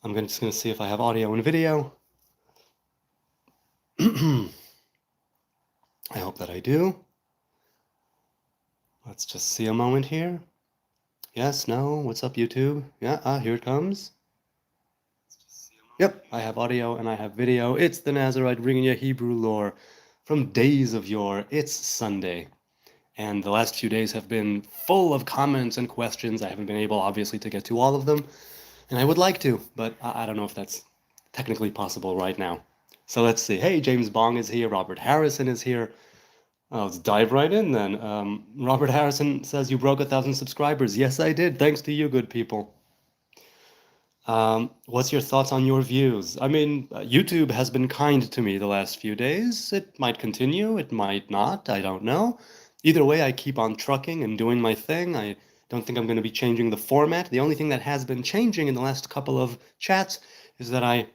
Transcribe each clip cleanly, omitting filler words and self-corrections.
I'm just going to see if I have audio and video. I hope that I do. Let's just see a moment here. Yes, no, what's up, YouTube? Yeah, here it comes. Yep, I have audio and I have video. It's the Nazarite bringing you Hebrew lore from days of yore. It's Sunday. And the last few days have been full of comments and questions. I haven't been able, obviously, to get to all of them. And I would like to, but I don't know if that's technically possible right now. So let's see. Hey, James Bong is here. Robert Harrison is here. Let's dive right in then. Robert Harrison says you broke 1,000 subscribers. Yes, I did. Thanks to you, good people. What's your thoughts on your views? I mean, YouTube has been kind to me the last few days. It might continue. It might not. I don't know. Either way, I keep on trucking and doing my thing. I don't think I'm going to be changing the format. The only thing that has been changing in the last couple of chats is that I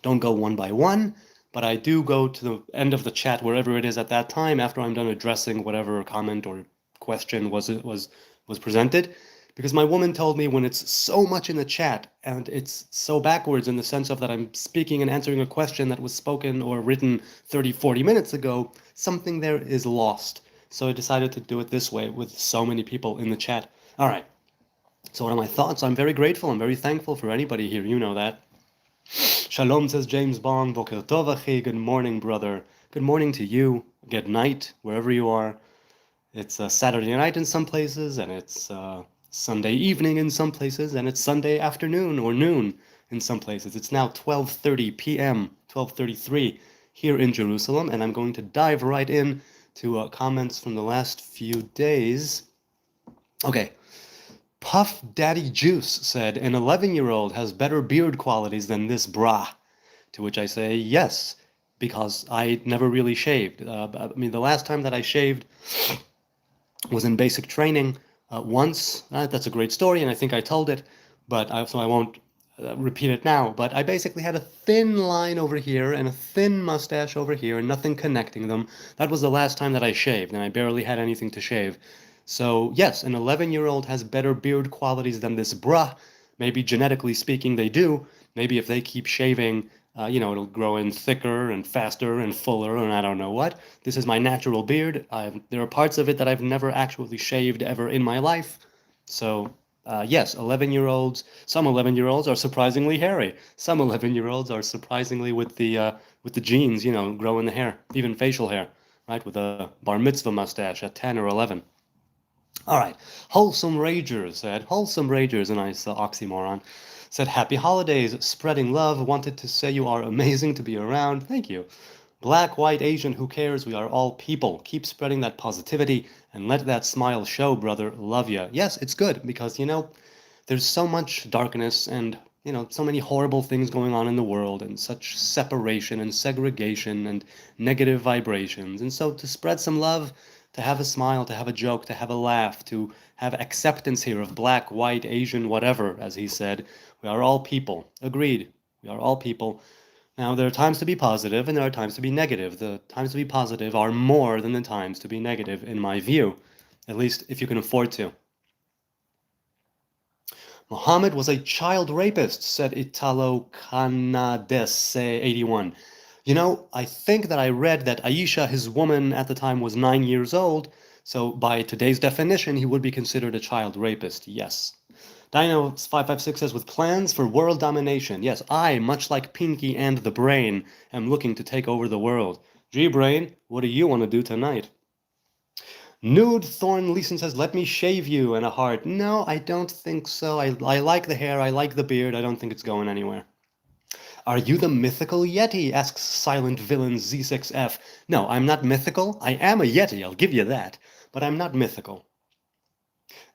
don't go one by one, but I do go to the end of the chat wherever it is at that time after I'm done addressing whatever comment or question was presented. Because my woman told me when it's so much in the chat and it's so backwards in the sense of that I'm speaking and answering a question that was spoken or written 30, 40 minutes ago, something there is lost. So I decided to do it this way with so many people in the chat. All right. So what are my thoughts? I'm very grateful. I'm very thankful for anybody here. You know that. Shalom, says James Bong. Boker tov, achi. Good morning, brother. Good morning to you. Good night, wherever you are. It's Saturday night in some places, and it's Sunday evening in some places, and it's Sunday afternoon or noon in some places. It's now 12:30 p.m., 12:33 here in Jerusalem, and I'm going to dive right in to comments from the last few days. Okay. Puff Daddy Juice said, an 11-year-old has better beard qualities than this bra. To which I say, yes, because I never really shaved. I mean, the last time that I shaved was in basic training once. That's a great story, and I think I told it, but so I won't repeat it now. But I basically had a thin line over here and a thin mustache over here and nothing connecting them. That was the last time that I shaved, and I barely had anything to shave. So yes, an 11-year-old has better beard qualities than this bruh. Maybe genetically speaking they do. Maybe if they keep shaving, it'll grow in thicker and faster and fuller and I don't know what. This is my natural beard. There are parts of it that I've never actually shaved ever in my life. So yes, 11-year-olds, some 11-year-olds are surprisingly hairy. Some 11-year-olds are surprisingly with the genes, growing the hair, even facial hair, right? With a bar mitzvah mustache at 10 or 11. All right, Wholesome Ragers said, Wholesome Ragers, a nice oxymoron, said, happy holidays, spreading love, wanted to say you are amazing to be around, thank you. Black, white, Asian, who cares, we are all people, keep spreading that positivity, and let that smile show, brother, love ya. Yes, it's good, because, there's so much darkness and, so many horrible things going on in the world, and such separation and segregation and negative vibrations, and so to spread some love, to have a smile, to have a joke, to have a laugh, to have acceptance here of black, white, Asian, whatever, as he said. We are all people. Agreed. We are all people. Now, there are times to be positive and there are times to be negative. The times to be positive are more than the times to be negative, in my view. At least if you can afford to. Muhammad was a child rapist, said Italo Canadese 81. I think that I read that Aisha, his woman at the time, was 9 years old, so by today's definition, he would be considered a child rapist, yes. Dino556 says, with plans for world domination, yes, I, much like Pinky and the Brain, am looking to take over the world. Gee, Brain, what do you want to do tonight? Nude Thorn Leeson says, let me shave you, and a heart. No, I don't think so. I like the hair, I like the beard, I don't think it's going anywhere. Are you the mythical Yeti? Asks Silent Villain Z6F. No, I'm not mythical. I am a Yeti, I'll give you that. But I'm not mythical.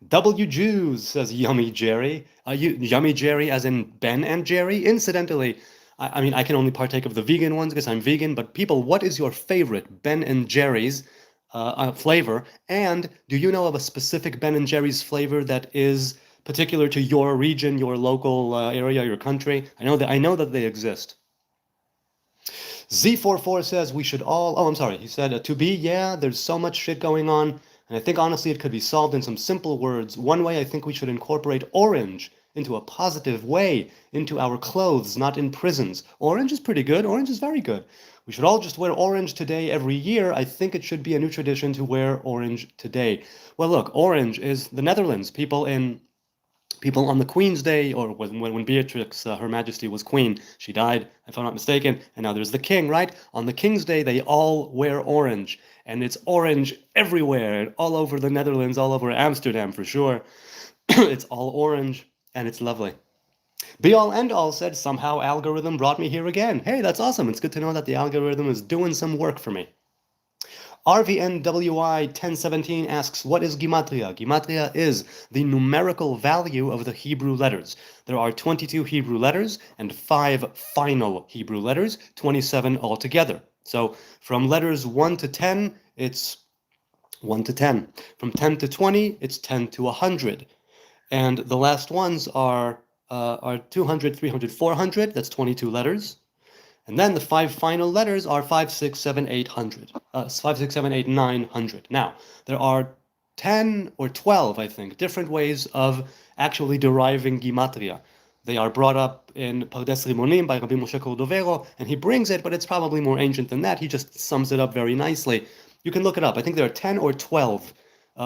W Jews, says Yummy Jerry. Yummy Jerry as in Ben and Jerry? Incidentally, I mean, I can only partake of the vegan ones because I'm vegan, but people, what is your favorite Ben and Jerry's flavor? And do you know of a specific Ben and Jerry's flavor that is particular to your region, your local area, your country? I know that they exist. Z44 says we should all... Oh, I'm sorry. He said, to be, yeah, there's so much shit going on. And I think honestly it could be solved in some simple words. One way, I think we should incorporate orange into a positive way into our clothes, not in prisons. Orange is pretty good. Orange is very good. We should all just wear orange today every year. I think it should be a new tradition to wear orange today. Well, look, orange is the Netherlands. People on the Queen's Day, or when Beatrix, Her Majesty, was queen, she died, if I'm not mistaken, and now there's the king, right? On the King's Day, they all wear orange, and it's orange everywhere, all over the Netherlands, all over Amsterdam for sure. It's all orange, and it's lovely. Be All End All said, somehow algorithm brought me here again. Hey, that's awesome. It's good to know that the algorithm is doing some work for me. RVNWI 1017 asks, what is Gematria? Gematria is the numerical value of the Hebrew letters. There are 22 Hebrew letters and 5 final Hebrew letters, 27 altogether. So from letters 1 to 10, it's 1 to 10. From 10 to 20, it's 10 to 100. And the last ones are 200, 300, 400. That's 22 letters. And then the 5 final letters are 5, 6, 7, 8, 100. 5, 6, 7, 8, 900. Now, there are 10 or 12, I think, different ways of actually deriving Gematria. They are brought up in Pardes Rimonim by Rabbi Moshe Cordovero, and he brings it, but it's probably more ancient than that. He just sums it up very nicely. You can look it up. I think there are 10 or 12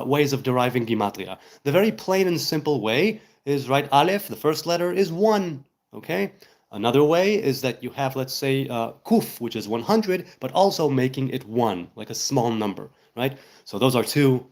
ways of deriving Gematria. The very plain and simple way is, right, Aleph, the first letter, is 1, okay? Another way is that you have, let's say, Kuf, which is 100, but also making it 1, like a small number, right? So those are two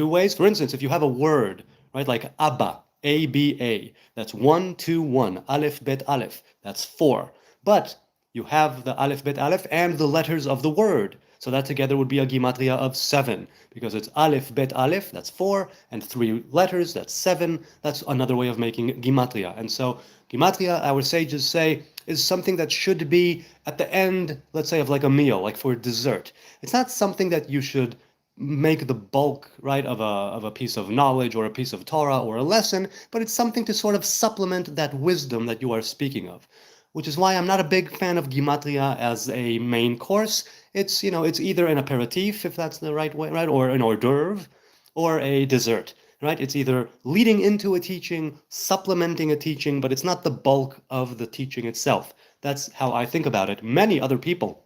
ways. For instance, if you have a word, right, like Abba, A-B-A, that's 1, 2, 1, Aleph, Bet, Aleph, that's 4. But you have the Aleph, Bet, Aleph and the letters of the word. So that together would be a Gematria of 7, because it's Aleph, Bet, Aleph, that's 4, and 3 letters, that's 7. That's another way of making Gematria. And so Gematria, our sages say, is something that should be at the end, let's say, of like a meal, like for dessert. It's not something that you should make the bulk, right, of a piece of knowledge or a piece of Torah or a lesson, but it's something to sort of supplement that wisdom that you are speaking of. Which is why I'm not a big fan of Gematria as a main course. It's, it's either an aperitif, if that's the right way, right, or an hors d'oeuvre, or a dessert, right? It's either leading into a teaching, supplementing a teaching, but it's not the bulk of the teaching itself. That's how I think about it. Many other people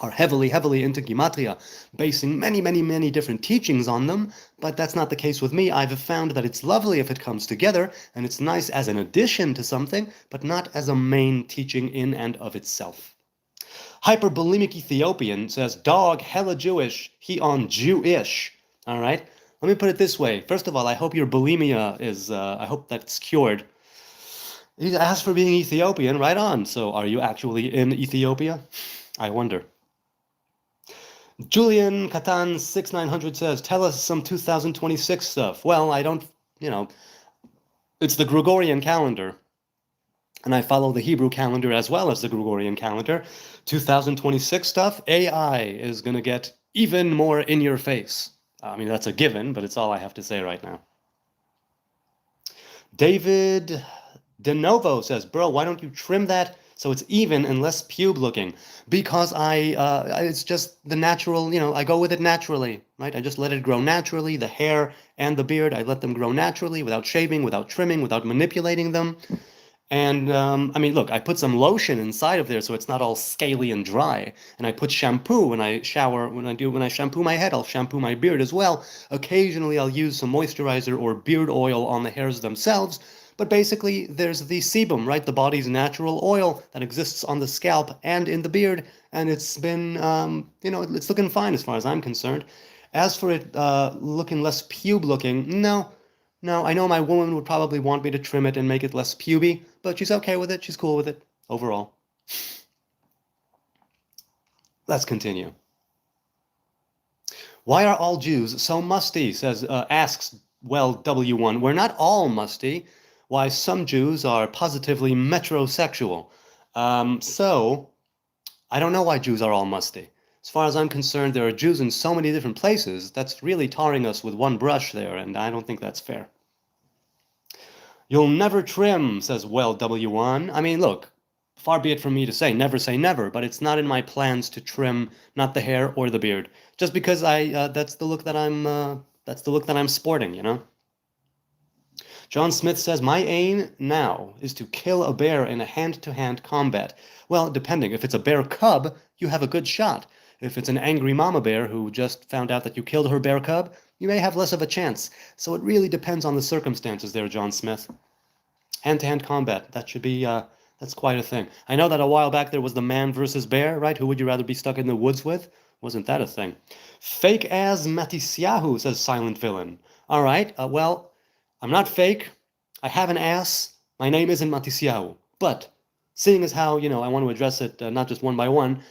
are heavily into Gematria, basing many different teachings on them, but that's not the case with me. I've found that it's lovely if it comes together, and it's nice as an addition to something, but not as a main teaching in and of itself. Hyperbolemic Ethiopian says, dog, hella Jewish, he on Jewish. All right? Let me put it this way. First of all, I hope your bulimia is, I hope that's cured. He asked for being Ethiopian, right on. So are you actually in Ethiopia? I wonder. Julian Katan 6900 says, tell us some 2026 stuff. Well, I don't, it's the Gregorian calendar, and I follow the Hebrew calendar as well as the Gregorian calendar. 2026 stuff, AI is going to get even more in your face. I mean, that's a given, but it's all I have to say right now. David DeNovo says, bro, why don't you trim that so it's even and less pube looking? Because it's just the natural, I go with it naturally, right? I just let it grow naturally. The hair and the beard, I let them grow naturally without shaving, without trimming, without manipulating them. And I mean, look, I put some lotion inside of there so it's not all scaly and dry. And I put shampoo when I shower. When I shampoo my head, I'll shampoo my beard as well. Occasionally, I'll use some moisturizer or beard oil on the hairs themselves. But basically, there's the sebum, right? The body's natural oil that exists on the scalp and in the beard. And it's been, it's looking fine as far as I'm concerned. As for it looking less pube looking, no. No, I know my woman would probably want me to trim it and make it less puby, but she's okay with it. She's cool with it, overall. Let's continue. Why are all Jews so musty, asks, well, W1. We're not all musty. Why, some Jews are positively metrosexual. So, I don't know why Jews are all musty. As far as I'm concerned, there are Jews in so many different places. That's really tarring us with one brush there, and I don't think that's fair. You'll never trim, says well W1. I mean, look, Far be it from me to say never, but it's not in my plans to trim not the hair or the beard, just because that's the look that I'm sporting, you know. John Smith says, my aim now is to kill a bear in a hand-to-hand combat. Well, depending. If it's a bear cub, you have a good shot. If it's an angry mama bear who just found out that you killed her bear cub, you may have less of a chance. So it really depends on the circumstances there, John Smith. Hand-to-hand combat, that should be, that's quite a thing. I know that a while back there was the man versus bear, right? Who would you rather be stuck in the woods with? Wasn't that a thing? Fake as Matisyahu, says Silent Villain. All right, well, I'm not fake. I have an ass. My name isn't Matisyahu. But seeing as how, I want to address it not just one by one,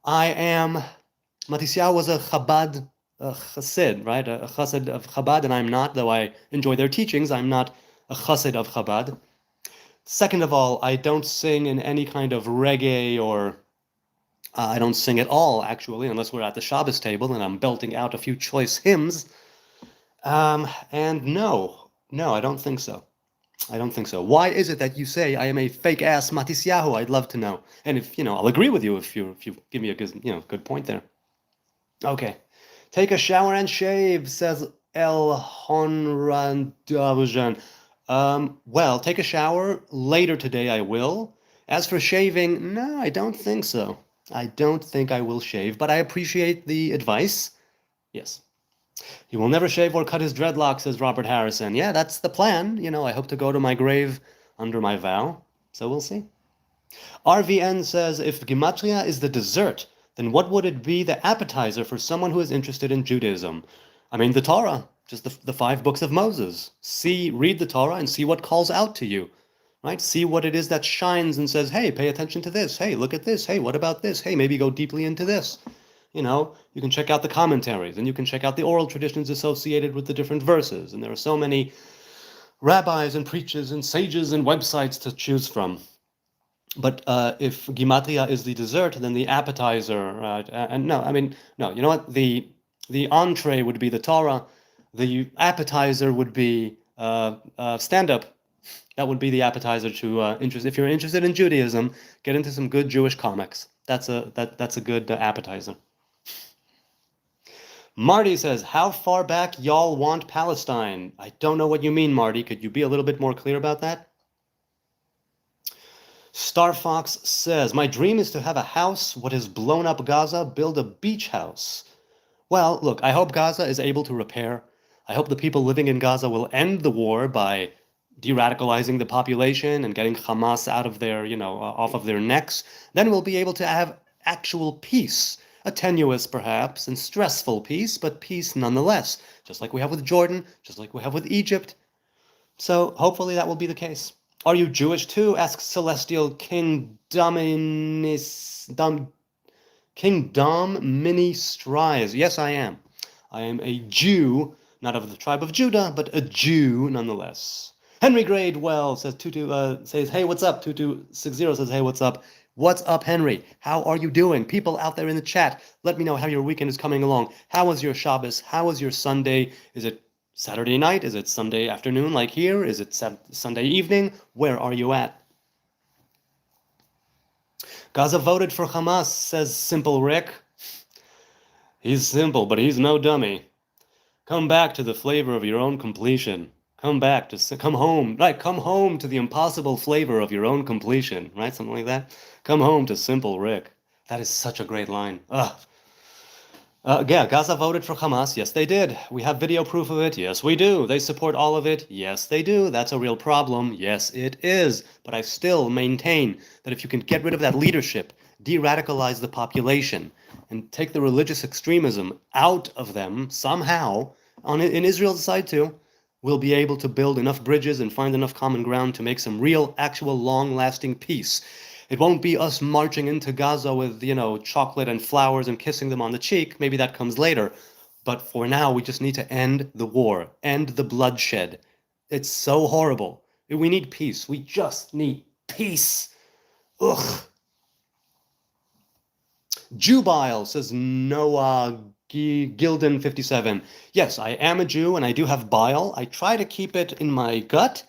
Matisyahu was a Chabad chassid, right? A chassid of Chabad, and I'm not, though I enjoy their teachings, I'm not a chassid of Chabad. Second of all, I don't sing in any kind of reggae or I don't sing at all, actually, unless we're at the Shabbos table and I'm belting out a few choice hymns. And no, I don't think so. I don't think so. Why is it that you say I am a fake-ass Matisyahu? I'd love to know. And if, I'll agree with you if you give me a good, good point there. Okay. Take a shower and shave, says El Honrandavujan. Well, take a shower. Later today I will. As for shaving, no, I don't think so. I don't think I will shave, but I appreciate the advice. Yes. He will never shave or cut his dreadlocks, says Robert Harrison. Yeah, that's the plan. I hope to go to my grave under my vow. So we'll see. RVN says, if Gematria is the dessert, then what would it be the appetizer for someone who is interested in Judaism? I mean, the Torah, just the 5 books of Moses. Read the Torah and see what calls out to you, right? See what it is that shines and says, hey, pay attention to this. Hey, look at this. Hey, what about this? Hey, maybe go deeply into this. You can check out the commentaries and you can check out the oral traditions associated with the different verses. And there are so many rabbis and preachers and sages and websites to choose from. But if Gematria is the dessert, then the appetizer, no, you know what? The entree would be the Torah. The appetizer would be stand-up. That would be the appetizer to interest. If you're interested in Judaism, get into some good Jewish comics. That's a good appetizer. Marty says, how far back y'all want Palestine? I don't know what you mean, Marty. Could you be a little bit more clear about that? Star Fox says, my dream is to have a house. What is blown up Gaza? Build a beach house. Well, look, I hope Gaza is able to repair. I hope the people living in Gaza will end the war by de-radicalizing the population and getting Hamas out of their, off of their necks. Then we'll be able to have actual peace. A tenuous, perhaps, and stressful peace, but peace nonetheless. Just like we have with Jordan, just like we have with Egypt. So hopefully that will be the case. Are you Jewish too? Asks Celestial King Mini Stries. Yes, I am. I am a Jew, not of the tribe of Judah, but a Jew nonetheless. Henry Gradewell says, hey, what's up? 2260 says, hey, what's up? What's up, Henry? How are you doing? People out there in the chat, let me know how your weekend is coming along. How was your Shabbos? How was your Sunday? Is it Saturday night? Is it Sunday afternoon like here? Is it Sunday evening? Where are you at? Gaza voted for Hamas, says Simple Rick. He's simple, but he's no dummy. Come back to the flavor of your own completion. Come home to the impossible flavor of your own completion, right? Something like that. Come home to Simple Rick. That is such a great line. Yeah, Gaza voted for Hamas. Yes, they did. We have video proof of it. Yes, we do. They support all of it. Yes, they do. That's a real problem. Yes, it is. But I still maintain that if you can get rid of that leadership, de-radicalize the population, and take the religious extremism out of them somehow, in Israel's side too, we'll be able to build enough bridges and find enough common ground to make some real, actual, long-lasting peace. It won't be us marching into Gaza with, chocolate and flowers and kissing them on the cheek. Maybe that comes later. But for now, we just need to end the war, end the bloodshed. It's so horrible. We need peace. We just need peace. Ugh. Jubile, says Noah Gilden 57. Yes, I am a Jew and I do have bile. I try to keep it in my gut,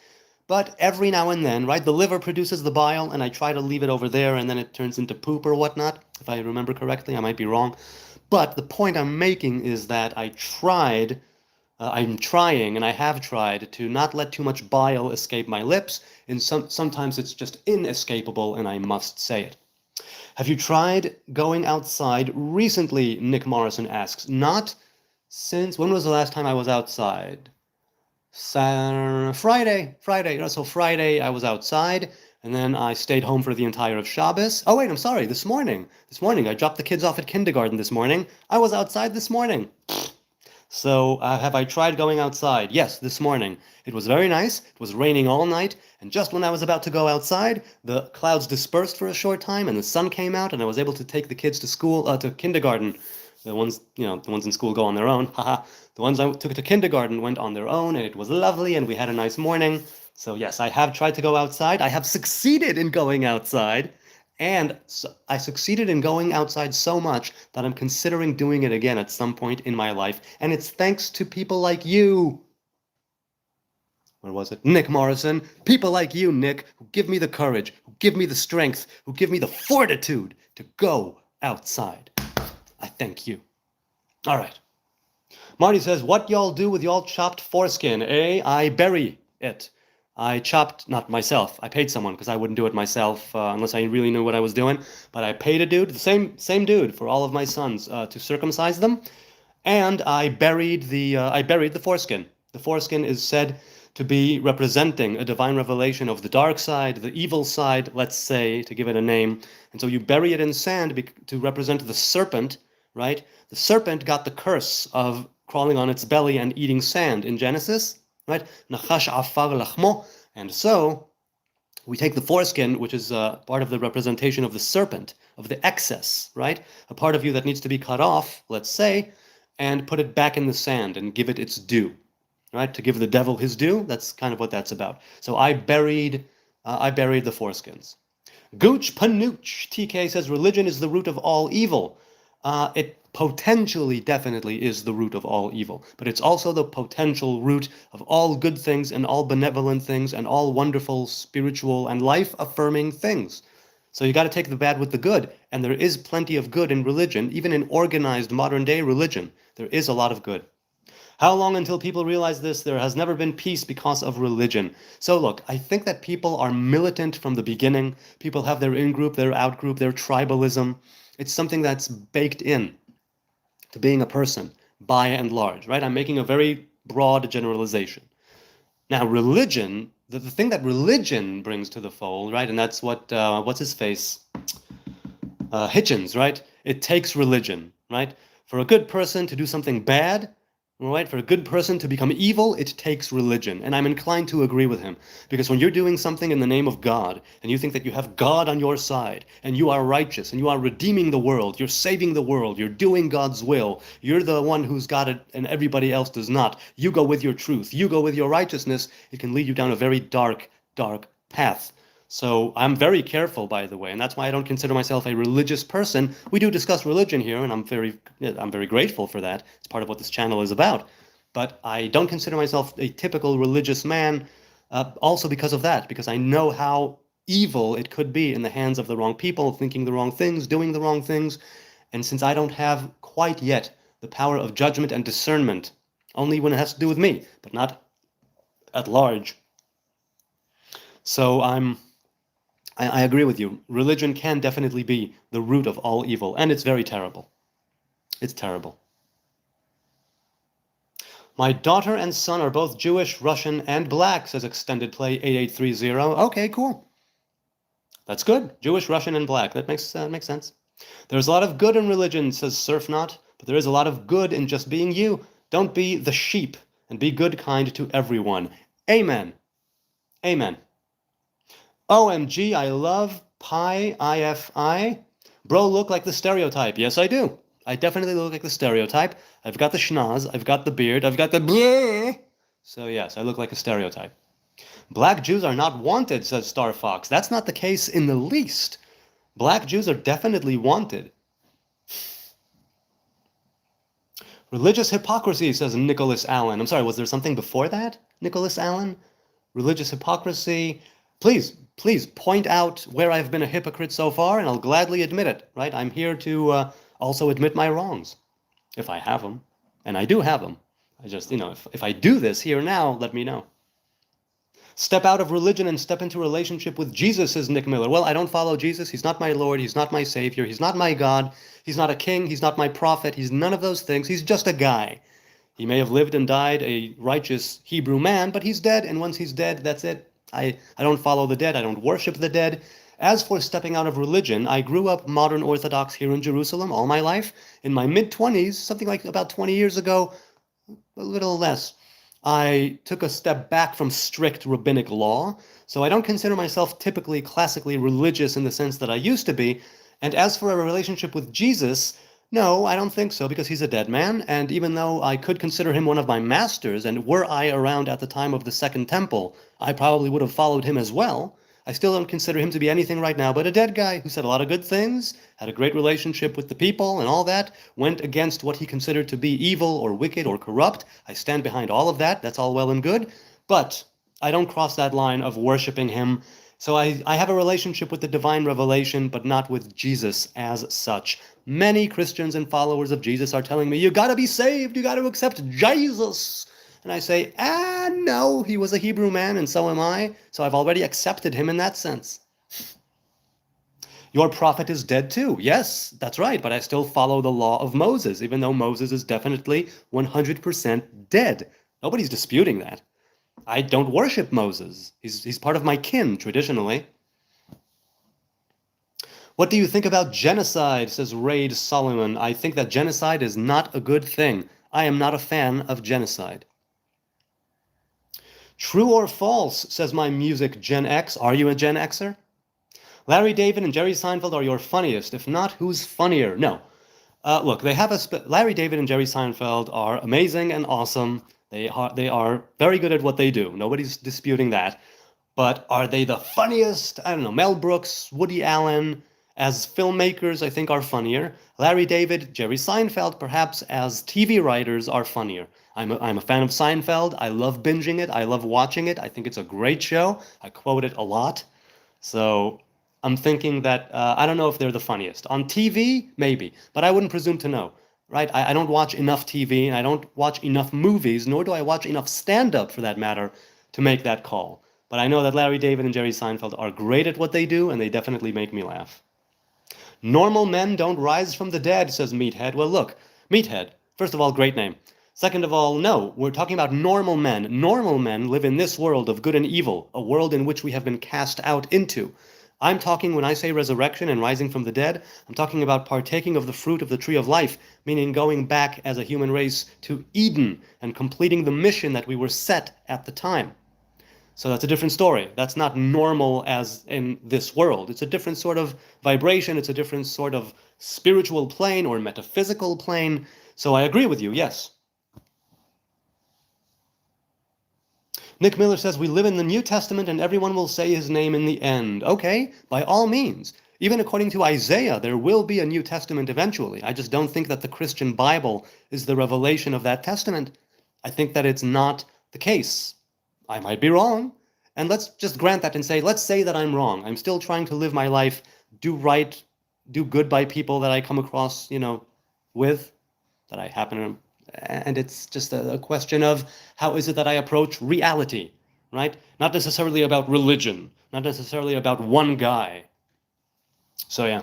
But every now and then, right, the liver produces the bile, and I try to leave it over there, and then it turns into poop or whatnot, if I remember correctly. I might be wrong. But the point I'm making is that I'm trying, and I have tried, to not let too much bile escape my lips, and sometimes it's just inescapable, and I must say it. Have you tried going outside recently, Nick Morrison asks. Not since, when was the last time I was outside? Friday. So Friday I was outside, and then I stayed home for the entire of Shabbos. Oh wait, I'm sorry, this morning. I dropped the kids off at kindergarten this morning. I was outside this morning. So, have I tried going outside? Yes, this morning. It was very nice. It was raining all night, and just when I was about to go outside, the clouds dispersed for a short time, and the sun came out, and I was able to take the kids to school, to kindergarten. The ones in school go on their own. Haha. The ones I took to kindergarten went on their own, and it was lovely, and we had a nice morning. So yes, I have tried to go outside. I have succeeded in going outside. And I succeeded in going outside so much that I'm considering doing it again at some point in my life. And it's thanks to people like you. Where was it? Nick Morrison. People like you, Nick, who give me the courage, who give me the strength, who give me the fortitude to go outside. I thank you. All right. Marty says, what y'all do with y'all chopped foreskin? I bury it. I chopped, not myself, I paid someone because I wouldn't do it myself unless I really knew what I was doing. But I paid a dude, the same dude, for all of my sons to circumcise them, and I buried the foreskin. The foreskin is said to be representing a divine revelation of the dark side, the evil side, let's say, to give it a name. And so you bury it in sand to represent the serpent, right? The serpent got the curse of crawling on its belly and eating sand in Genesis. Right? Nachash afar lachmo. And so we take the foreskin, which is part of the representation of the serpent, of the excess, right? A part of you that needs to be cut off, let's say, and put it back in the sand and give it its due, right? To give the devil his due. That's kind of what that's about. So I buried the foreskins. Gooch Panooch TK says religion is the root of all evil. It potentially, definitely is the root of all evil, but it's also the potential root of all good things and all benevolent things and all wonderful, spiritual, and life-affirming things. So you got to take the bad with the good, and there is plenty of good in religion, even in organized modern-day religion. There is a lot of good. How long until people realize this? There has never been peace because of religion. So look, I think that people are militant from the beginning. People have their in-group, their out-group, their tribalism. It's something that's baked in to being a person, by and large, right? I'm making a very broad generalization. Now, religion, the thing that religion brings to the fold, right? And that's what's his face? Hitchens, right? It takes religion, right? For a good person to do something bad, right? For a good person to become evil, it takes religion. And I'm inclined to agree with him. Because when you're doing something in the name of God, and you think that you have God on your side, and you are righteous, and you are redeeming the world, you're saving the world, you're doing God's will, you're the one who's got it, and everybody else does not. You go with your truth, you go with your righteousness, it can lead you down a very dark, dark path. So I'm very careful, by the way, and that's why I don't consider myself a religious person. We do discuss religion here, and I'm very grateful for that. It's part of what this channel is about. But I don't consider myself a typical religious man, also because of that, because I know how evil it could be in the hands of the wrong people, thinking the wrong things, doing the wrong things. And since I don't have quite yet the power of judgment and discernment, only when it has to do with me, but not at large. So I agree with you. Religion can definitely be the root of all evil, and it's very terrible. It's terrible. My daughter and son are both Jewish, Russian, and black, says Extended Play 8830. Okay, cool. That's good. Jewish, Russian, and black. That makes sense. There's a lot of good in religion, says Surfnot, but there is a lot of good in just being you. Don't be the sheep, and be good, kind to everyone. Amen. Amen. OMG, I love Pi IFI. Bro, look like the stereotype. Yes, I do. I definitely look like the stereotype. I've got the schnoz, I've got the beard, I've got the bleh. So yes, I look like a stereotype. Black Jews are not wanted, says Star Fox. That's not the case in the least. Black Jews are definitely wanted. Religious hypocrisy, says Nicholas Allen. I'm sorry, was there something before that, Nicholas Allen? religious hypocrisy. Please point out where I've been a hypocrite so far, and I'll gladly admit it, right? I'm here to also admit my wrongs, if I have them. And I do have them. I just, if I do this here now, let me know. Step out of religion and step into a relationship with Jesus, says Nick Miller. Well, I don't follow Jesus. He's not my Lord. He's not my Savior. He's not my God. He's not a king. He's not my prophet. He's none of those things. He's just a guy. He may have lived and died a righteous Hebrew man, but he's dead, and once he's dead, that's it. I don't follow the dead. I don't worship the dead. As for stepping out of religion, I grew up modern Orthodox here in Jerusalem all my life. In my mid-20s, something like about 20 years ago, a little less, I took a step back from strict rabbinic law, so I don't consider myself typically classically religious in the sense that I used to be. And as for a relationship with Jesus, no, I don't think so, because he's a dead man, and even though I could consider him one of my masters, and were I around at the time of the Second Temple, I probably would have followed him as well, I still don't consider him to be anything right now but a dead guy who said a lot of good things, had a great relationship with the people and all that, went against what he considered to be evil or wicked or corrupt. I stand behind all of that. That's all well and good. But I don't cross that line of worshiping him. So I have a relationship with the divine revelation, but not with Jesus as such. Many Christians and followers of Jesus are telling me, you gotta be saved, you gotta accept Jesus. And I say, no, he was a Hebrew man, and so am I, so I've already accepted him in that sense. Your prophet is dead too. Yes, that's right, but I still follow the law of Moses, even though Moses is definitely 100% dead. Nobody's disputing that. I don't worship Moses. He's part of my kin, traditionally. What do you think about genocide, says Raid Solomon. I think that genocide is not a good thing. I am not a fan of genocide. True or false, says my music Gen X. Are you a Gen Xer? Larry David and Jerry Seinfeld are your funniest. If not, who's funnier? No. Look, they have Larry David and Jerry Seinfeld are amazing and awesome. They are very good at what they do. Nobody's disputing that. But are they the funniest? I don't know. Mel Brooks, Woody Allen, as filmmakers, I think are funnier. Larry David, Jerry Seinfeld, perhaps as TV writers, are funnier. I'm a fan of Seinfeld. I love binging it. I love watching it. I think it's a great show. I quote it a lot. So I'm thinking that I don't know if they're the funniest. On TV, maybe, but I wouldn't presume to know, right? I don't watch enough TV, and I don't watch enough movies, nor do I watch enough stand-up, for that matter, to make that call. But I know that Larry David and Jerry Seinfeld are great at what they do, and they definitely make me laugh. Normal men don't rise from the dead, says Meathead. Well, look, Meathead, first of all, great name. Second of all, no, we're talking about normal men. Normal men live in this world of good and evil, a world in which we have been cast out into. I'm talking, when I say resurrection and rising from the dead, I'm talking about partaking of the fruit of the tree of life, meaning going back as a human race to Eden and completing the mission that we were set at the time. So that's a different story. That's not normal as in this world. It's a different sort of vibration. It's a different sort of spiritual plane or metaphysical plane. So I agree with you, yes. Nick Miller says, we live in the New Testament and everyone will say his name in the end. Okay, by all means. Even according to Isaiah, there will be a New Testament eventually. I just don't think that the Christian Bible is the revelation of that testament. I think that it's not the case. I might be wrong. And let's just grant that and say, let's say that I'm wrong. I'm still trying to live my life, do right, do good by people that I come across, with, that I happen to. And it's just a question of how is it that I approach reality, right? Not necessarily about religion, not necessarily about one guy. So, yeah.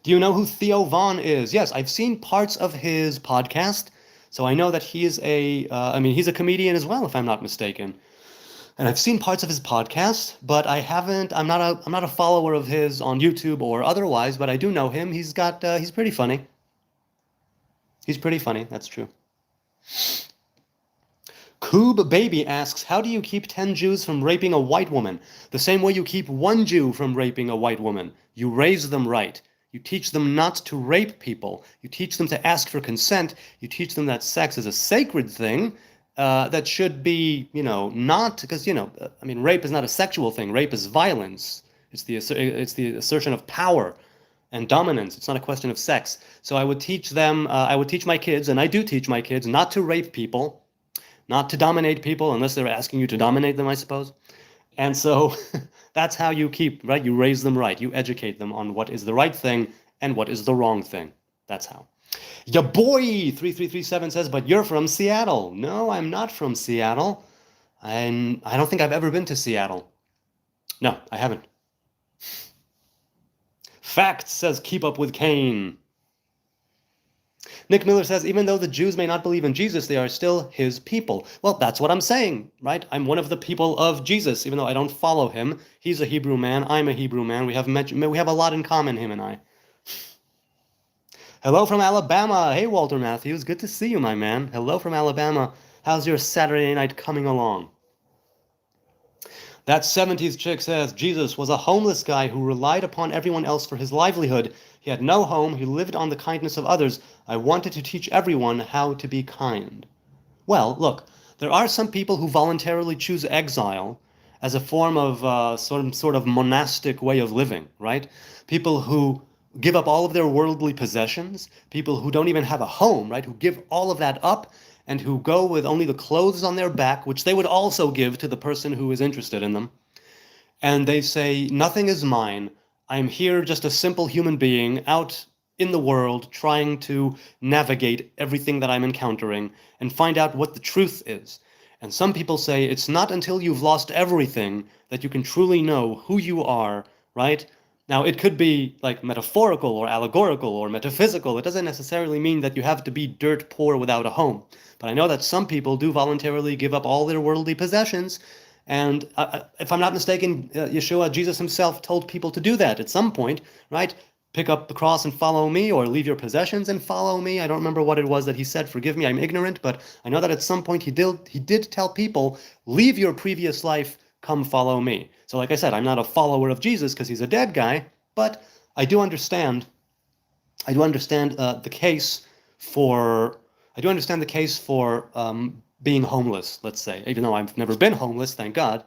Do you know who Theo Vaughn is? Yes, I've seen parts of his podcast, so I know that he is he's a comedian as well, if I'm not mistaken. And I've seen parts of his podcast, but I'm not a follower of his on YouTube or otherwise, but I do know him. He's pretty funny. He's pretty funny, that's true. Coob Baby asks, how do you keep 10 Jews from raping a white woman? The same way you keep 1 Jew from raping a white woman. You raise them right. You teach them not to rape people. You teach them to ask for consent. You teach them that sex is a sacred thing that should be, not, because, rape is not a sexual thing. Rape is violence. It's the assertion of power and dominance. It's not a question of sex. So I would teach them, I would teach my kids, and I do teach my kids, not to rape people, not to dominate people unless they're asking you to dominate them, I suppose. And so that's how you keep, right? You raise them right. You educate them on what is the right thing and what is the wrong thing. That's how. Ya boy 3337 says, but you're from Seattle. No, I'm not from Seattle. I don't think I've ever been to Seattle. No, I haven't. Fact says, keep up with Cain. Nick Miller says, even though the Jews may not believe in Jesus, they are still his people. Well, that's what I'm saying, right? I'm one of the people of Jesus, even though I don't follow him. He's a Hebrew man. I'm a Hebrew man. We have a lot in common, him and I. Hello from Alabama. Hey, Walter Matthews. Good to see you, my man. Hello from Alabama. How's your Saturday night coming along? That 70s chick says, Jesus was a homeless guy who relied upon everyone else for his livelihood. He had no home. He lived on the kindness of others. I wanted to teach everyone how to be kind. Well, look, there are some people who voluntarily choose exile as a form of sort of monastic way of living, right? People who give up all of their worldly possessions, people who don't even have a home, right? Who give all of that up and who go with only the clothes on their back, which they would also give to the person who is interested in them. And they say, nothing is mine. I'm here just a simple human being out in the world trying to navigate everything that I'm encountering and find out what the truth is. And some people say it's not until you've lost everything that you can truly know who you are, right? Now, it could be like metaphorical or allegorical or metaphysical. It doesn't necessarily mean that you have to be dirt poor without a home. But I know that some people do voluntarily give up all their worldly possessions. And if I'm not mistaken, Yeshua, Jesus himself, told people to do that at some point, right? Pick up the cross and follow me, or leave your possessions and follow me. I don't remember what it was that he said. Forgive me, I'm ignorant. But I know that at some point he did tell people, leave your previous life, come follow me. So like I said, I'm not a follower of Jesus because he's a dead guy, but I do understand the case for being homeless, let's say, even though I've never been homeless, thank God.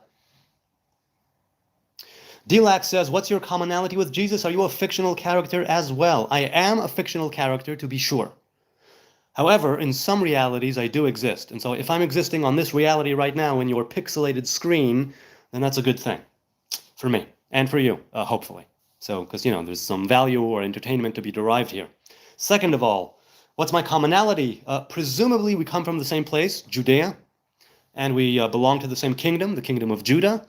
Delac says, what's your commonality with Jesus? Are you a fictional character as well? I am a fictional character, to be sure. However, in some realities, I do exist. And so if I'm existing on this reality right now in your pixelated screen, then that's a good thing for me and for you, hopefully. So, because, there's some value or entertainment to be derived here. Second of all, what's my commonality? Presumably, we come from the same place, Judea, and we belong to the same kingdom, the kingdom of Judah,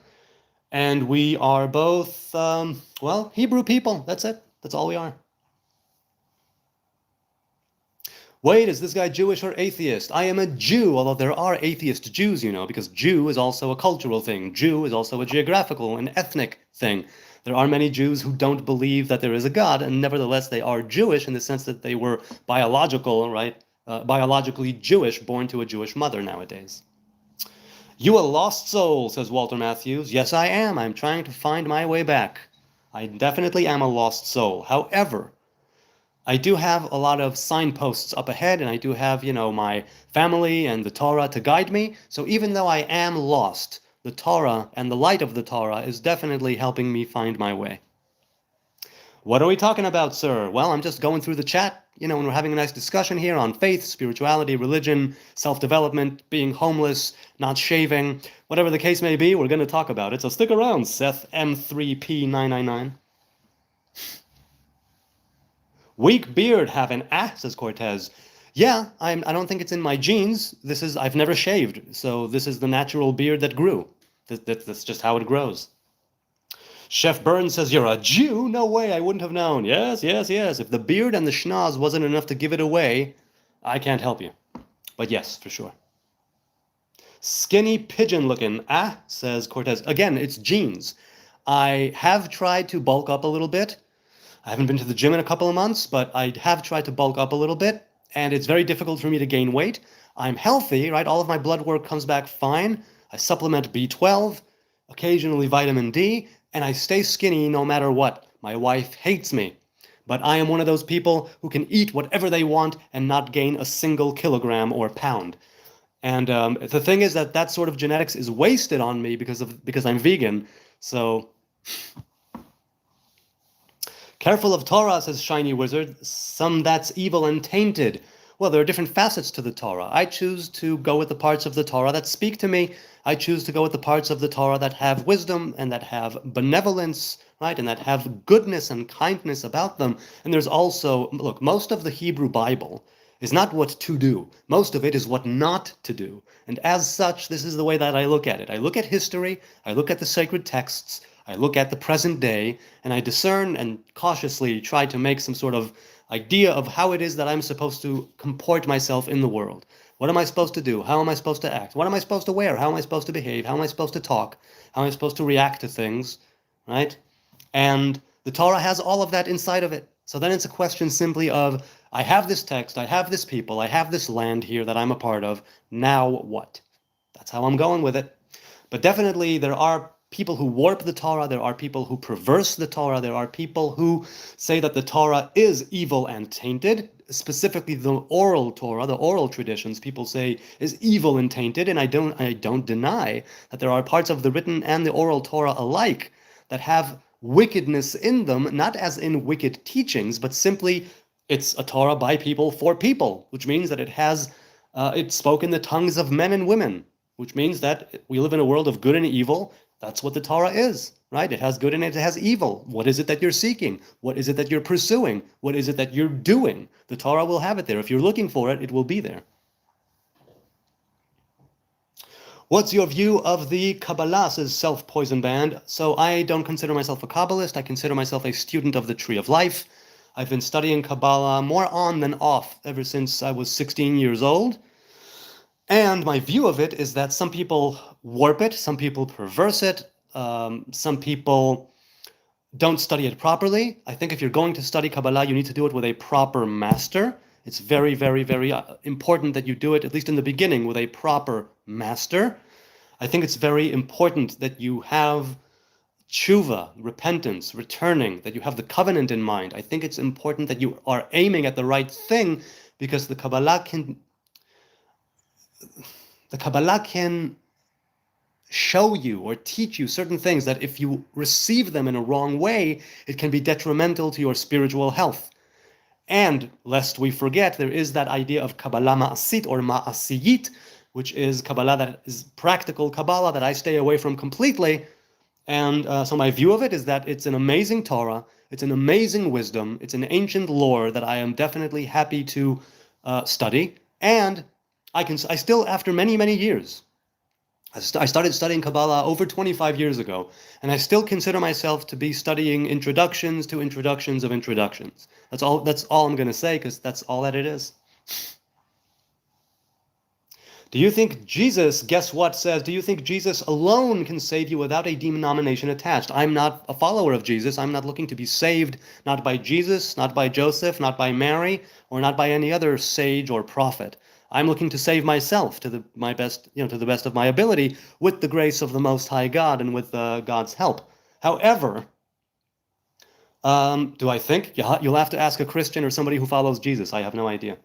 and we are both, Hebrew people. That's it. That's all we are. Wait, is this guy Jewish or atheist? I am a Jew, although there are atheist Jews, because Jew is also a cultural thing. Jew is also a geographical and ethnic thing. There are many Jews who don't believe that there is a God, and nevertheless they are Jewish in the sense that they were biologically Jewish, born to a Jewish mother nowadays. You a lost soul, says Walter Matthews. Yes, I am. I'm trying to find my way back. I definitely am a lost soul. However, I do have a lot of signposts up ahead, and I do have, my family and the Torah to guide me. So even though I am lost, the Torah and the light of the Torah is definitely helping me find my way. What are we talking about, sir? Well, I'm just going through the chat, and we're having a nice discussion here on faith, spirituality, religion, self-development, being homeless, not shaving, whatever the case may be, we're going to talk about it. So stick around, Seth M3P999. Weak beard having says Cortez. Yeah, I don't think it's in my genes. I've never shaved, so this is the natural beard that grew. That's just how it grows. Chef Burns says, you're a Jew? No way, I wouldn't have known. Yes. If the beard and the schnoz wasn't enough to give it away, I can't help you. But yes, for sure. Skinny pigeon looking, says Cortez. Again, it's genes. I have tried to bulk up a little bit. I haven't been to the gym in a couple of months, but I have tried to bulk up a little bit, and it's very difficult for me to gain weight. I'm healthy, right? All of my blood work comes back fine. I supplement B12, occasionally vitamin D, and I stay skinny no matter what. My wife hates me, but I am one of those people who can eat whatever they want and not gain a single kilogram or pound. And the thing is that sort of genetics is wasted on me because I'm vegan, so... Careful of Torah, says Shiny Wizard. Some that's evil and tainted. Well, there are different facets to the Torah. I choose to go with the parts of the Torah that speak to me. I choose to go with the parts of the Torah that have wisdom and that have benevolence, right? And that have goodness and kindness about them. And there's also, look, most of the Hebrew Bible is not what to do. Most of it is what not to do. And as such, this is the way that I look at it. I look at history, I look at the sacred texts, I look at the present day, and I discern and cautiously try to make some sort of idea of how it is that I'm supposed to comport myself in the world. What am I supposed to do? How am I supposed to act? What am I supposed to wear? How am I supposed to behave? How am I supposed to talk? How am I supposed to react to things? Right? And the Torah has all of that inside of it. So then it's a question simply of, I have this text, I have this people, I have this land here that I'm a part of. Now what? That's how I'm going with it. But definitely there are people who warp the Torah, there are people who perverse the Torah, there are people who say that the Torah is evil and tainted, specifically the oral Torah, the oral traditions, people say is evil and tainted, and I don't deny that there are parts of the written and the oral Torah alike that have wickedness in them, not as in wicked teachings, but simply it's a Torah by people for people, which means that it spoke in the tongues of men and women, which means that we live in a world of good and evil. That's what the Torah is, right? It has good and it has evil. What is it that you're seeking? What is it that you're pursuing? What is it that you're doing? The Torah will have it there. If you're looking for it, it will be there. What's your view of the Kabbalah, says Self-Poison Band? So I don't consider myself a Kabbalist. I consider myself a student of the Tree of Life. I've been studying Kabbalah more on than off ever since I was 16 years old. And my view of it is that some people warp it, some people perverse it, some people don't study it properly. I think if you're going to study Kabbalah, you need to do it with a proper master. It's very, very, very important that you do it, at least in the beginning, with a proper master. I think it's very important that you have tshuva, repentance, returning, that you have the covenant in mind. I think it's important that you are aiming at the right thing, because the Kabbalah can show you or teach you certain things that if you receive them in a wrong way, it can be detrimental to your spiritual health. And lest we forget, there is that idea of Kabbalah Ma'asit or Ma'asiyit, which is Kabbalah that is practical Kabbalah that I stay away from completely. And so my view of it is that it's an amazing Torah, it's an amazing wisdom, it's an ancient lore that I am definitely happy to study. And I still, after many, many years, I started studying Kabbalah over 25 years ago, and I still consider myself to be studying introductions to introductions of introductions. That's all I'm going to say, because that's all that it is. Do you think Jesus, guess what, says, do you think Jesus alone can save you without a denomination attached? I'm not a follower of Jesus. I'm not looking to be saved, not by Jesus, not by Joseph, not by Mary, or not by any other sage or prophet. I'm looking to save myself to the best of my ability, with the grace of the Most High God and with God's help. However, do I think you'll have to ask a Christian or somebody who follows Jesus? I have no idea.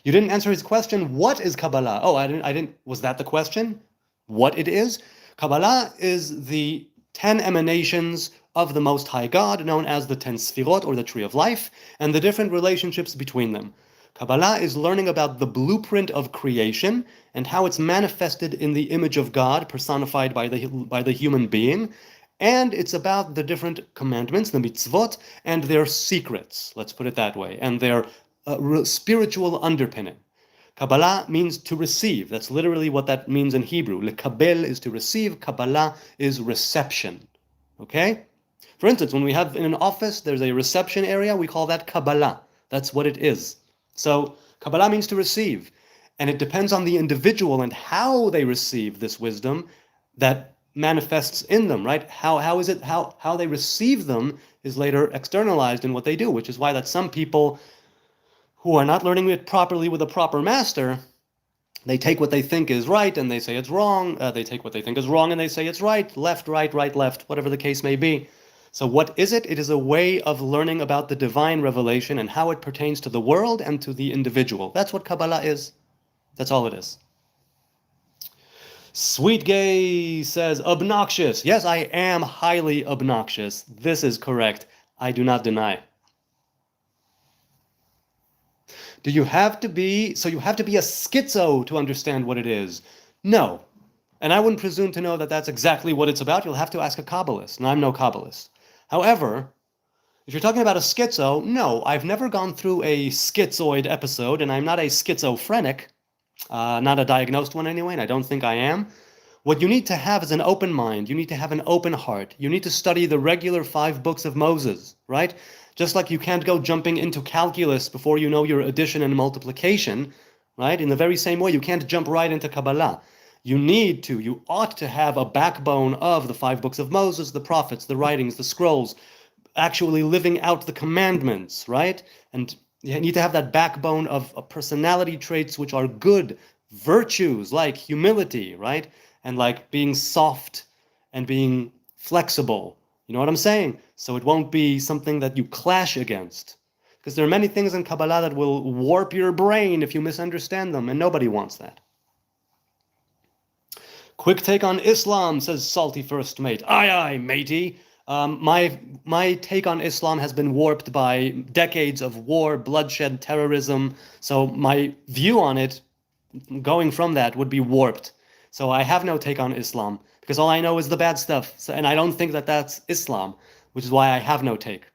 You didn't answer his question. What is Kabbalah? Oh, I didn't. Was that the question? What it is? Kabbalah is the 10 emanations of the Most High God, known as the 10 Sfirot, or the Tree of Life, and the different relationships between them. Kabbalah is learning about the blueprint of creation and how it's manifested in the image of God, personified by the human being, and it's about the different commandments, the mitzvot, and their secrets, let's put it that way, and their spiritual underpinning. Kabbalah means to receive. That's literally what that means in Hebrew. Lekabel is to receive. Kabbalah is reception. Okay? For instance, when we have in an office, there's a reception area, we call that Kabbalah. That's what it is. So Kabbalah means to receive, and it depends on the individual and how they receive this wisdom that manifests in them, right? How they receive them is later externalized in what they do, which is why that some people who are not learning it properly with a proper master, they take what they think is right and they say it's wrong. They take what they think is wrong and they say it's right, left, left, whatever the case may be. So what is it? It is a way of learning about the divine revelation and how it pertains to the world and to the individual. That's what Kabbalah is. That's all it is. Sweet Gay says, obnoxious. Yes, I am highly obnoxious. This is correct. I do not deny. Do you have to be, so you have to be a schizo to understand what it is? No. And I wouldn't presume to know that that's exactly what it's about. You'll have to ask a Kabbalist, and I'm no Kabbalist. However, if you're talking about a schizo, no, I've never gone through a schizoid episode, and I'm not a schizophrenic, not a diagnosed one anyway, and I don't think I am. What you need to have is an open mind. You need to have an open heart. You need to study the regular 5 books of Moses, right? Just like you can't go jumping into calculus before you know your addition and multiplication, right? In the very same way, you can't jump right into Kabbalah. You ought to have a backbone of the 5 books of Moses, the prophets, the writings, the scrolls, actually living out the commandments, right? And you need to have that backbone of personality traits which are good, virtues like humility, right? And like being soft and being flexible. You know what I'm saying? So it won't be something that you clash against. Because there are many things in Kabbalah that will warp your brain if you misunderstand them, and nobody wants that. Quick take on Islam, says Salty First Mate. Aye, aye, matey. My take on Islam has been warped by decades of war, bloodshed, terrorism. So my view on it, going from that, would be warped. So I have no take on Islam, because all I know is the bad stuff. So, and I don't think that that's Islam, which is why I have no take.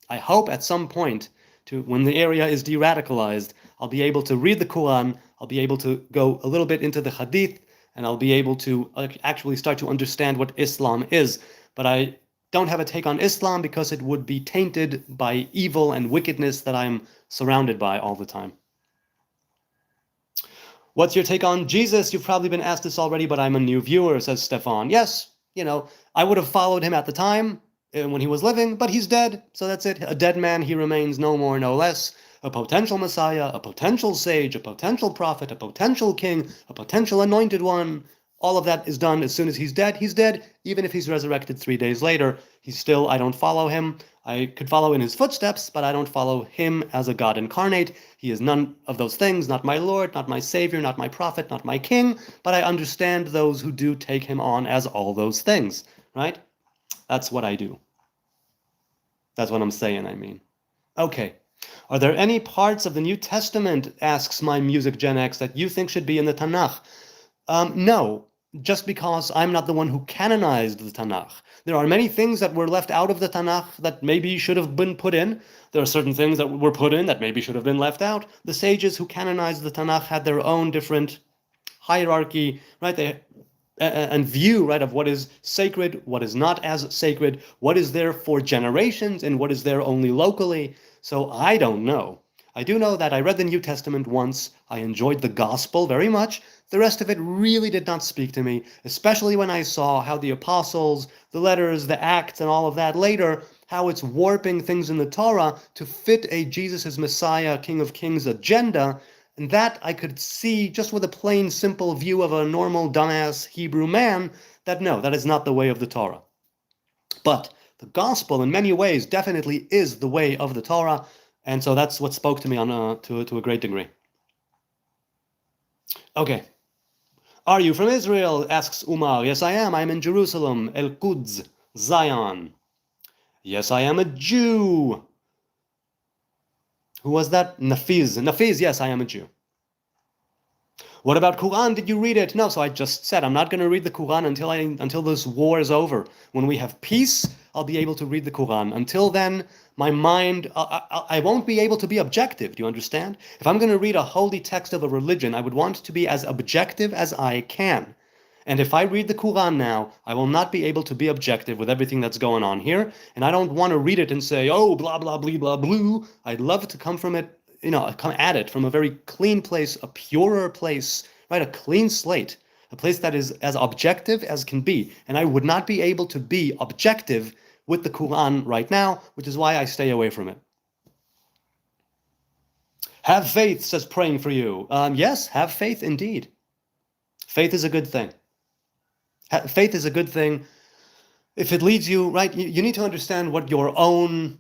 I hope at some point, when the area is de-radicalized, I'll be able to read the Quran, I'll be able to go a little bit into the Hadith, and I'll be able to actually start to understand what Islam is. But I don't have a take on Islam because it would be tainted by evil and wickedness that I'm surrounded by all the time. What's your take on Jesus? You've probably been asked this already, but I'm a new viewer, says Stefan. Yes, I would have followed him at the time when he was living, but he's dead, so that's it. A dead man, he remains, no more, no less. A potential Messiah, a potential sage, a potential prophet, a potential king, a potential anointed one. All of that is done as soon as he's dead. He's dead, even if he's resurrected 3 days later. I don't follow him. I could follow in his footsteps, but I don't follow him as a God incarnate. He is none of those things, not my Lord, not my Savior, not my prophet, not my king, but I understand those who do take him on as all those things, right? That's what I do. That's what I'm saying, I mean. Okay. Are there any parts of the New Testament, asks my Music Gen X, that you think should be in the Tanakh? No, just because I'm not the one who canonized the Tanakh. There are many things that were left out of the Tanakh that maybe should have been put in. There are certain things that were put in that maybe should have been left out. The sages who canonized the Tanakh had their own different hierarchy, right? And view, right, of what is sacred, what is not as sacred, what is there for generations, and what is there only locally. So I don't know. I do know that I read the New Testament once. I enjoyed the gospel very much. The rest of it really did not speak to me, especially when I saw how the apostles, the letters, the acts, and all of that later, how it's warping things in the Torah to fit a Jesus as Messiah, King of Kings agenda. And that I could see just with a plain, simple view of a normal, dumbass Hebrew man, that no, that is not the way of the Torah. But the gospel, in many ways, definitely is the way of the Torah, and so that's what spoke to me to a great degree. Okay. Are you from Israel? Asks Umar. Yes, I am. I'm in Jerusalem, El-Quds, Zion. Yes, I am a Jew. Who was that? Nafiz. Nafiz, yes, I am a Jew. What about Quran? Did you read it? No, so I just said I'm not going to read the Quran until this war is over. When we have peace, I'll be able to read the Quran. Until then, my mind, I won't be able to be objective. Do you understand? If I'm going to read a holy text of a religion, I would want to be as objective as I can. And if I read the Quran now, I will not be able to be objective with everything that's going on here. And I don't want to read it and say, oh, blah, blah, blah, blah, blue. I'd love to come from it, come at it from a very clean place, a purer place, right? A clean slate, a place that is as objective as can be. And I would not be able to be objective with the Quran right now, which is why I stay away from it. Have faith, says praying for you. Yes, have faith indeed. Faith is a good thing. Faith is a good thing if it leads you, right? You need to understand what your own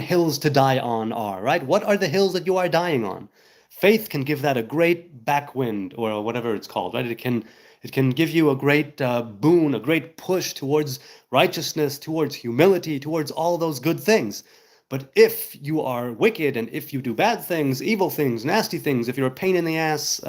hills to die on are, right? What are the hills that you are dying on? Faith can give that a great backwind, or whatever it's called, right? It can give you a great boon, a great push towards righteousness, towards humility, towards all those good things. But if you are wicked and if you do bad things, evil things, nasty things, if you're a pain in the ass,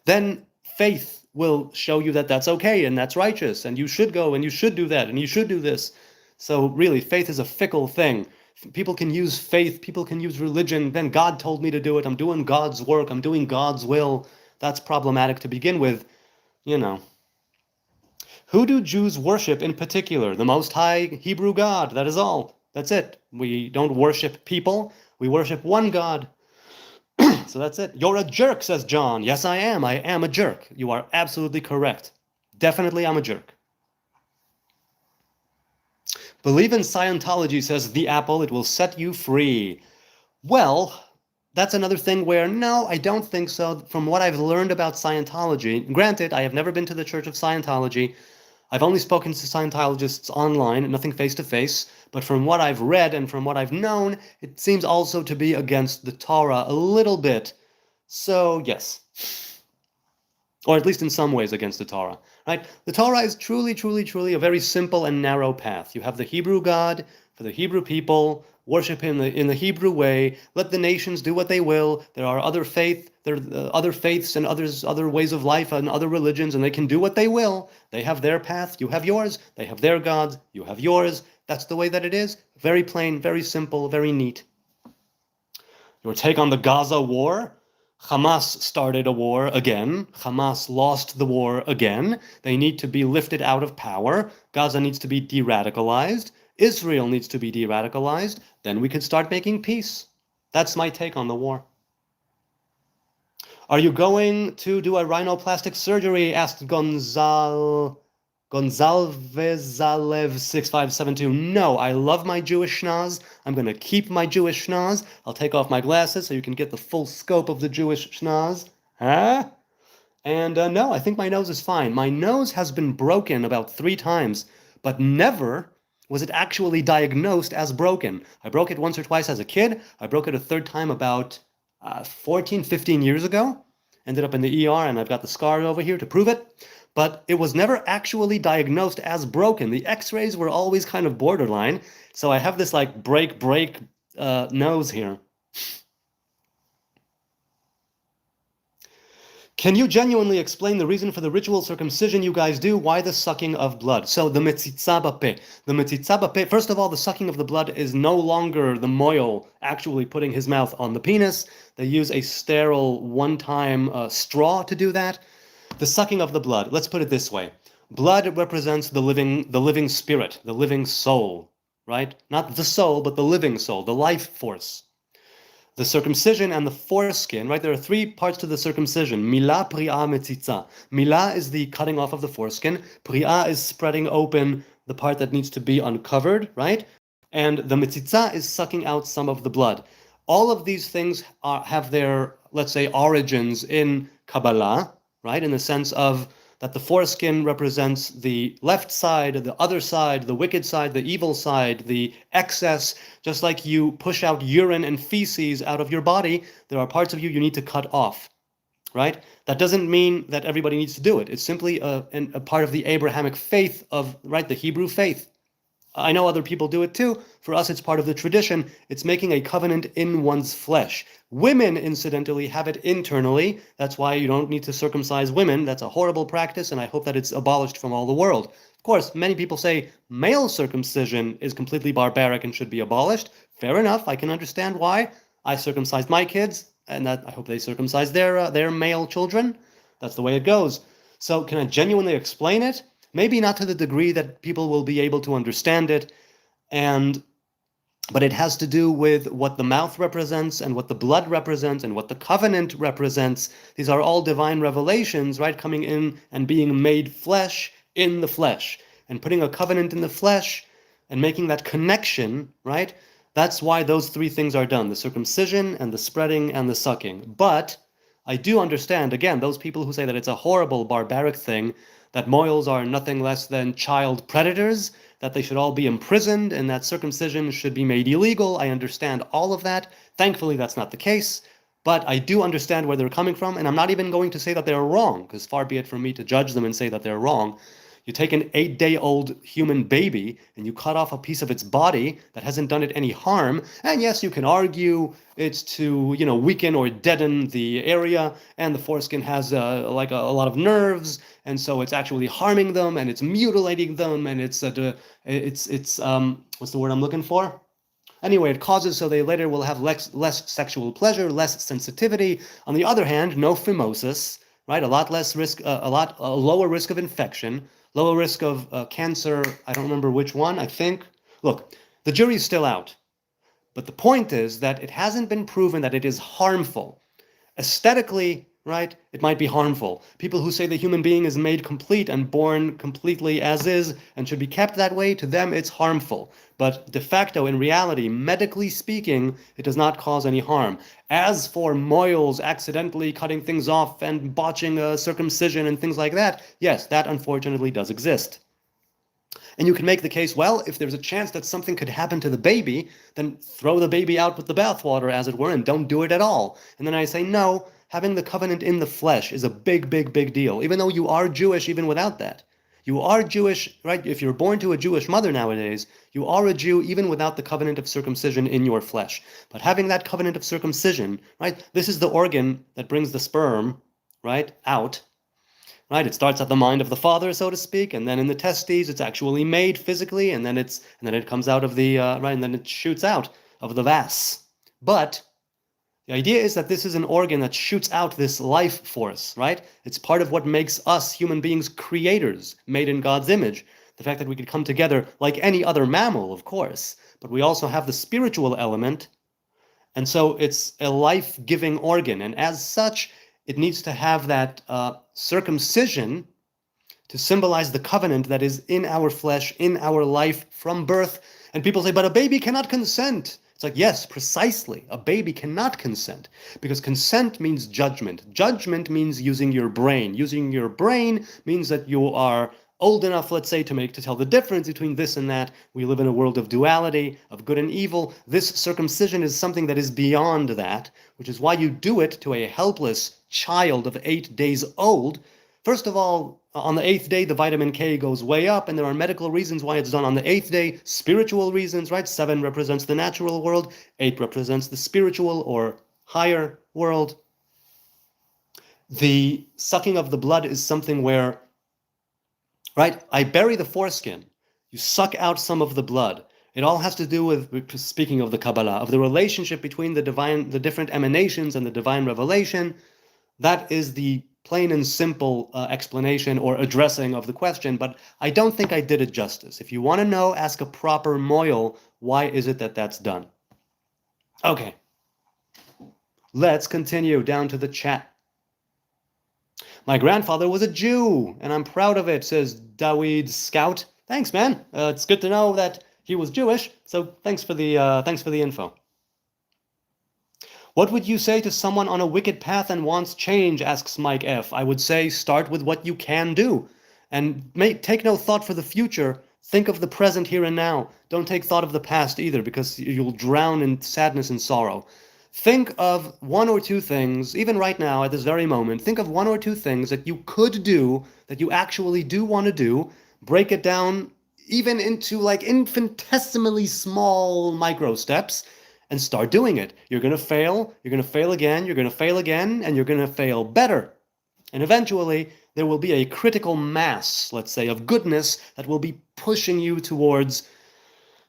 then faith will show you that that's okay and that's righteous and you should go and you should do that and you should do this. So really, faith is a fickle thing. People can use faith, people can use religion, then God told me to do it, I'm doing God's work, I'm doing God's will. That's problematic to begin with, you know. Who do Jews worship in particular? The Most High Hebrew God, that is all. That's it. We don't worship people, we worship one God. So that's it. You're a jerk, says John. Yes, I am. I am a jerk. You are absolutely correct. Definitely I'm a jerk. Believe in Scientology, says The Apple. It will set you free. Well, that's another thing where, no, I don't think so. From what I've learned about Scientology, granted, I have never been to the Church of Scientology. I've only spoken to Scientologists online, nothing face-to-face, but from what I've read and from what I've known, it seems also to be against the Torah a little bit. So, yes. Or at least in some ways against the Torah, right? The Torah is truly, truly, truly a very simple and narrow path. You have the Hebrew God for the Hebrew people, worship him in the Hebrew way, let the nations do what they will. There are other faiths and other ways of life and other religions, and they can do what they will. They have their path, you have yours. They have their gods, you have yours. That's the way that it is. Very plain, very simple, very neat. Your take on the Gaza war? Hamas started a war again. Hamas lost the war again. They need to be lifted out of power. Gaza needs to be de-radicalized. Israel needs to be de-radicalized. Then we could start making peace. That's my take on the war. Are you going to do a rhinoplastic surgery? Asked Gonzalez 6572. No, I love my Jewish schnoz. I'm going to keep my Jewish schnoz. I'll take off my glasses so you can get the full scope of the Jewish schnoz. Huh? And no, I think my nose is fine. My nose has been broken about 3 times, but never was it actually diagnosed as broken. I broke it once or twice as a kid. I broke it a 3rd time about 14, 15 years ago. Ended up in the ER, and I've got the scar over here to prove it. But it was never actually diagnosed as broken. The x-rays were always kind of borderline. So I have this like break nose here. Can you genuinely explain the reason for the ritual circumcision you guys do? Why the sucking of blood? So the metzitza b'peh. The metzitza b'peh, first of all, the sucking of the blood is no longer the moil actually putting his mouth on the penis. They use a sterile one-time straw to do that. The sucking of the blood, let's put it this way. Blood represents the living spirit, the living soul, right? Not the soul, but the living soul, the life force. The circumcision and the foreskin, right? There are 3 parts to the circumcision. Milah, pri'ah, metzitza. Milah is the cutting off of the foreskin. Pri'ah is spreading open the part that needs to be uncovered, right? And the metzitza is sucking out some of the blood. All of these things have their, let's say, origins in Kabbalah, right? In the sense of that the foreskin represents the left side, the other side, the wicked side, the evil side, the excess. Just like you push out urine and feces out of your body, there are parts of you need to cut off, right? That doesn't mean that everybody needs to do it. It's simply a part of the Abrahamic faith of, right, the Hebrew faith. I know other people do it too. For us, it's part of the tradition. It's making a covenant in one's flesh. Women, incidentally, have it internally. That's why you don't need to circumcise women. That's a horrible practice, and I hope that it's abolished from all the world. Of course, many people say male circumcision is completely barbaric and should be abolished. Fair enough. I can understand why. I circumcised my kids, and I hope they circumcise their male children. That's the way it goes. So can I genuinely explain it? Maybe not to the degree that people will be able to understand it, but it has to do with what the mouth represents and what the blood represents and what the covenant represents. These are all divine revelations, right? Coming in and being made flesh in the flesh and putting a covenant in the flesh and making that connection, right? That's why those 3 things are done, the circumcision and the spreading and the sucking. But I do understand, again, those people who say that it's a horrible, barbaric thing, that moils are nothing less than child predators, that they should all be imprisoned, and that circumcision should be made illegal. I understand all of that. Thankfully, that's not the case. But I do understand where they're coming from, and I'm not even going to say that they're wrong, because far be it from me to judge them and say that they're wrong. You take an 8-day-old human baby and you cut off a piece of its body that hasn't done it any harm. And yes, you can argue it's to, weaken or deaden the area, and the foreskin has like a lot of nerves, and so it's actually harming them, and it's mutilating them, and it's what's the word I'm looking for? Anyway, it causes so they later will have less sexual pleasure, less sensitivity. On the other hand, no phimosis, right? A lot less risk, a lower risk of infection, lower risk of cancer. I don't remember which one. I think. Look, the jury's still out, but the point is that it hasn't been proven that it is harmful. Aesthetically, right, it might be harmful. People who say the human being is made complete and born completely as is and should be kept that way, to them it's harmful. But de facto, in reality, medically speaking, it does not cause any harm. As for moils accidentally cutting things off and botching a circumcision and things like that, yes, that unfortunately does exist. And you can make the case, well, if there's a chance that something could happen to the baby, then throw the baby out with the bathwater, as it were, and don't do it at all. And then I say, no, having the covenant in the flesh is a big, big, big deal, even though you are Jewish even without that. You are Jewish, right? If you're born to a Jewish mother nowadays, you are a Jew even without the covenant of circumcision in your flesh. But having that covenant of circumcision, right, this is the organ that brings the sperm, right, out. Right, it starts at the mind of the father, so to speak, and then in the testes, it's actually made physically, and then it comes out of the right, and then it shoots out of the vas. But the idea is that this is an organ that shoots out this life force, right? It's part of what makes us human beings creators, made in God's image. The fact that we could come together like any other mammal, of course, but we also have the spiritual element, and so it's a life-giving organ, and as such, it needs to have that circumcision to symbolize the covenant that is in our flesh, in our life from birth. And people say, but a baby cannot consent. It's like, yes, precisely. A baby cannot consent because consent means judgment. Judgment means using your brain. Using your brain means that you are old enough, let's say, to tell the difference between this and that. We live in a world of duality, of good and evil. This circumcision is something that is beyond that, which is why you do it to a helpless child of 8 days old. First of all, on the 8th day, the vitamin K goes way up, and there are medical reasons why it's done on the 8th day, spiritual reasons, right? 7 represents the natural world, 8 represents the spiritual or higher world. The sucking of the blood is something where, right, I bury the foreskin, you suck out some of the blood. It all has to do with, speaking of the Kabbalah, of the relationship between the different emanations and the divine revelation. That is the plain and simple explanation or addressing of the question, but I don't think I did it justice. If you want to know, ask a proper moil, why is it that that's done? Okay, let's continue down to the chat. My grandfather was a Jew, and I'm proud of it, says Dawid Scout. Thanks, man. It's good to know that he was Jewish, so thanks for the info. What would you say to someone on a wicked path and wants change, asks Mike F. I would say start with what you can do, and take no thought for the future. Think of the present here and now. Don't take thought of the past either, because you'll drown in sadness and sorrow. Think of 1 or 2 things, even right now, at this very moment, think of 1 or 2 things that you could do, that you actually do want to do, break it down even into like infinitesimally small micro steps, and start doing it. You're going to fail again, you're going to fail again, and you're going to fail better. And eventually, there will be a critical mass, let's say, of goodness that will be pushing you towards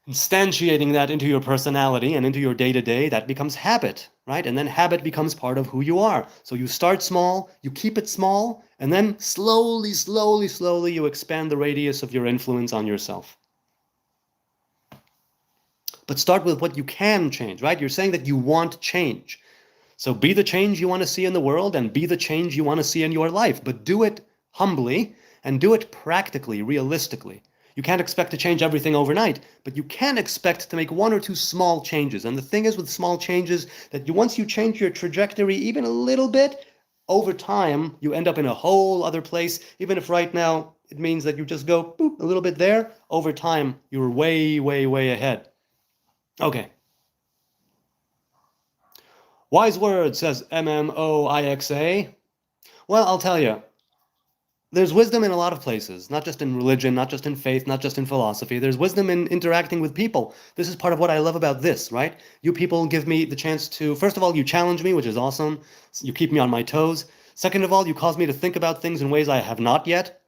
instantiating that into your personality and into your day-to-day. That becomes habit, right? And then habit becomes part of who you are. So you start small, you keep it small, and then slowly, slowly, slowly, you expand the radius of your influence on yourself. But start with what you can change, right? You're saying that you want change. So be the change you want to see in the world and be the change you want to see in your life. But do it humbly and do it practically, realistically. You can't expect to change everything overnight, but you can expect to make 1 or 2 small changes. And the thing is with small changes that once you change your trajectory even a little bit, over time, you end up in a whole other place. Even if right now it means that you just go boop, a little bit there, over time, you're way, way, way ahead. Okay. Wise word, says MMOIXA. Well, I'll tell you. There's wisdom in a lot of places, not just in religion, not just in faith, not just in philosophy. There's wisdom in interacting with people. This is part of what I love about this, right? You people give me the chance to, first of all, you challenge me, which is awesome. You keep me on my toes. Second of all, you cause me to think about things in ways I have not yet,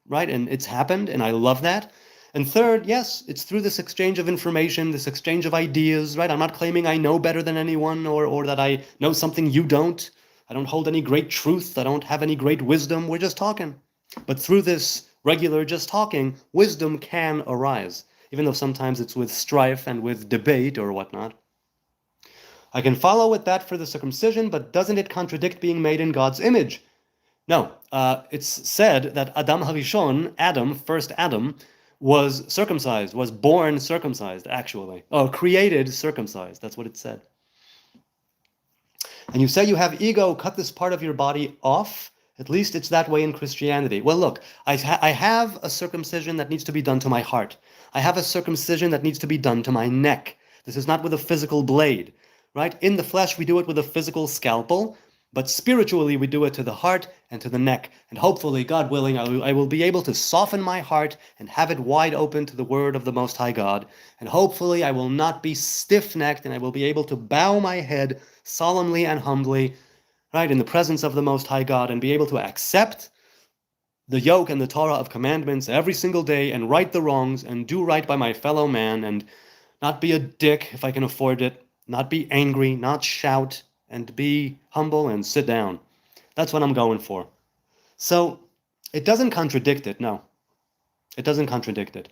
right? And it's happened, and I love that. And third, yes, it's through this exchange of information, this exchange of ideas, right? I'm not claiming I know better than anyone or that I know something you don't. I don't hold any great truth. I don't have any great wisdom. We're just talking. But through this regular just talking, wisdom can arise, even though sometimes it's with strife and with debate or whatnot. I can follow with that for the circumcision, but doesn't it contradict being made in God's image? No, it's said that Adam Harishon, Adam, first Adam, was circumcised, was born circumcised, actually. Or created circumcised, that's what it said. And you say you have ego, cut this part of your body off? At least it's that way in Christianity. Well, look, I have a circumcision that needs to be done to my heart. I have a circumcision that needs to be done to my neck. This is not with a physical blade, right? In the flesh, we do it with a physical scalpel, but spiritually, we do it to the heart and to the neck. And hopefully, God willing, I will be able to soften my heart and have it wide open to the word of the Most High God. And hopefully, I will not be stiff-necked, and I will be able to bow my head solemnly and humbly, right, in the presence of the Most High God, and be able to accept the yoke and the Torah of commandments every single day and right the wrongs and do right by my fellow man and not be a dick if I can afford it, not be angry, not shout, and be humble and sit down. That's what I'm going for. So it doesn't contradict it, no. It doesn't contradict it.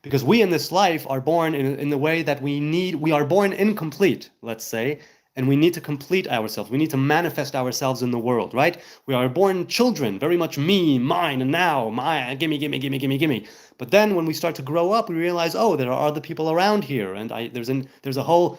Because we in this life are born in the way that we are born incomplete, let's say, and we need to complete ourselves. We need to manifest ourselves in the world, right? We are born children, very much me, mine, and now, my, gimme, gimme, gimme, gimme, gimme. But then when we start to grow up, we realize, oh, there are other people around here, and there's a whole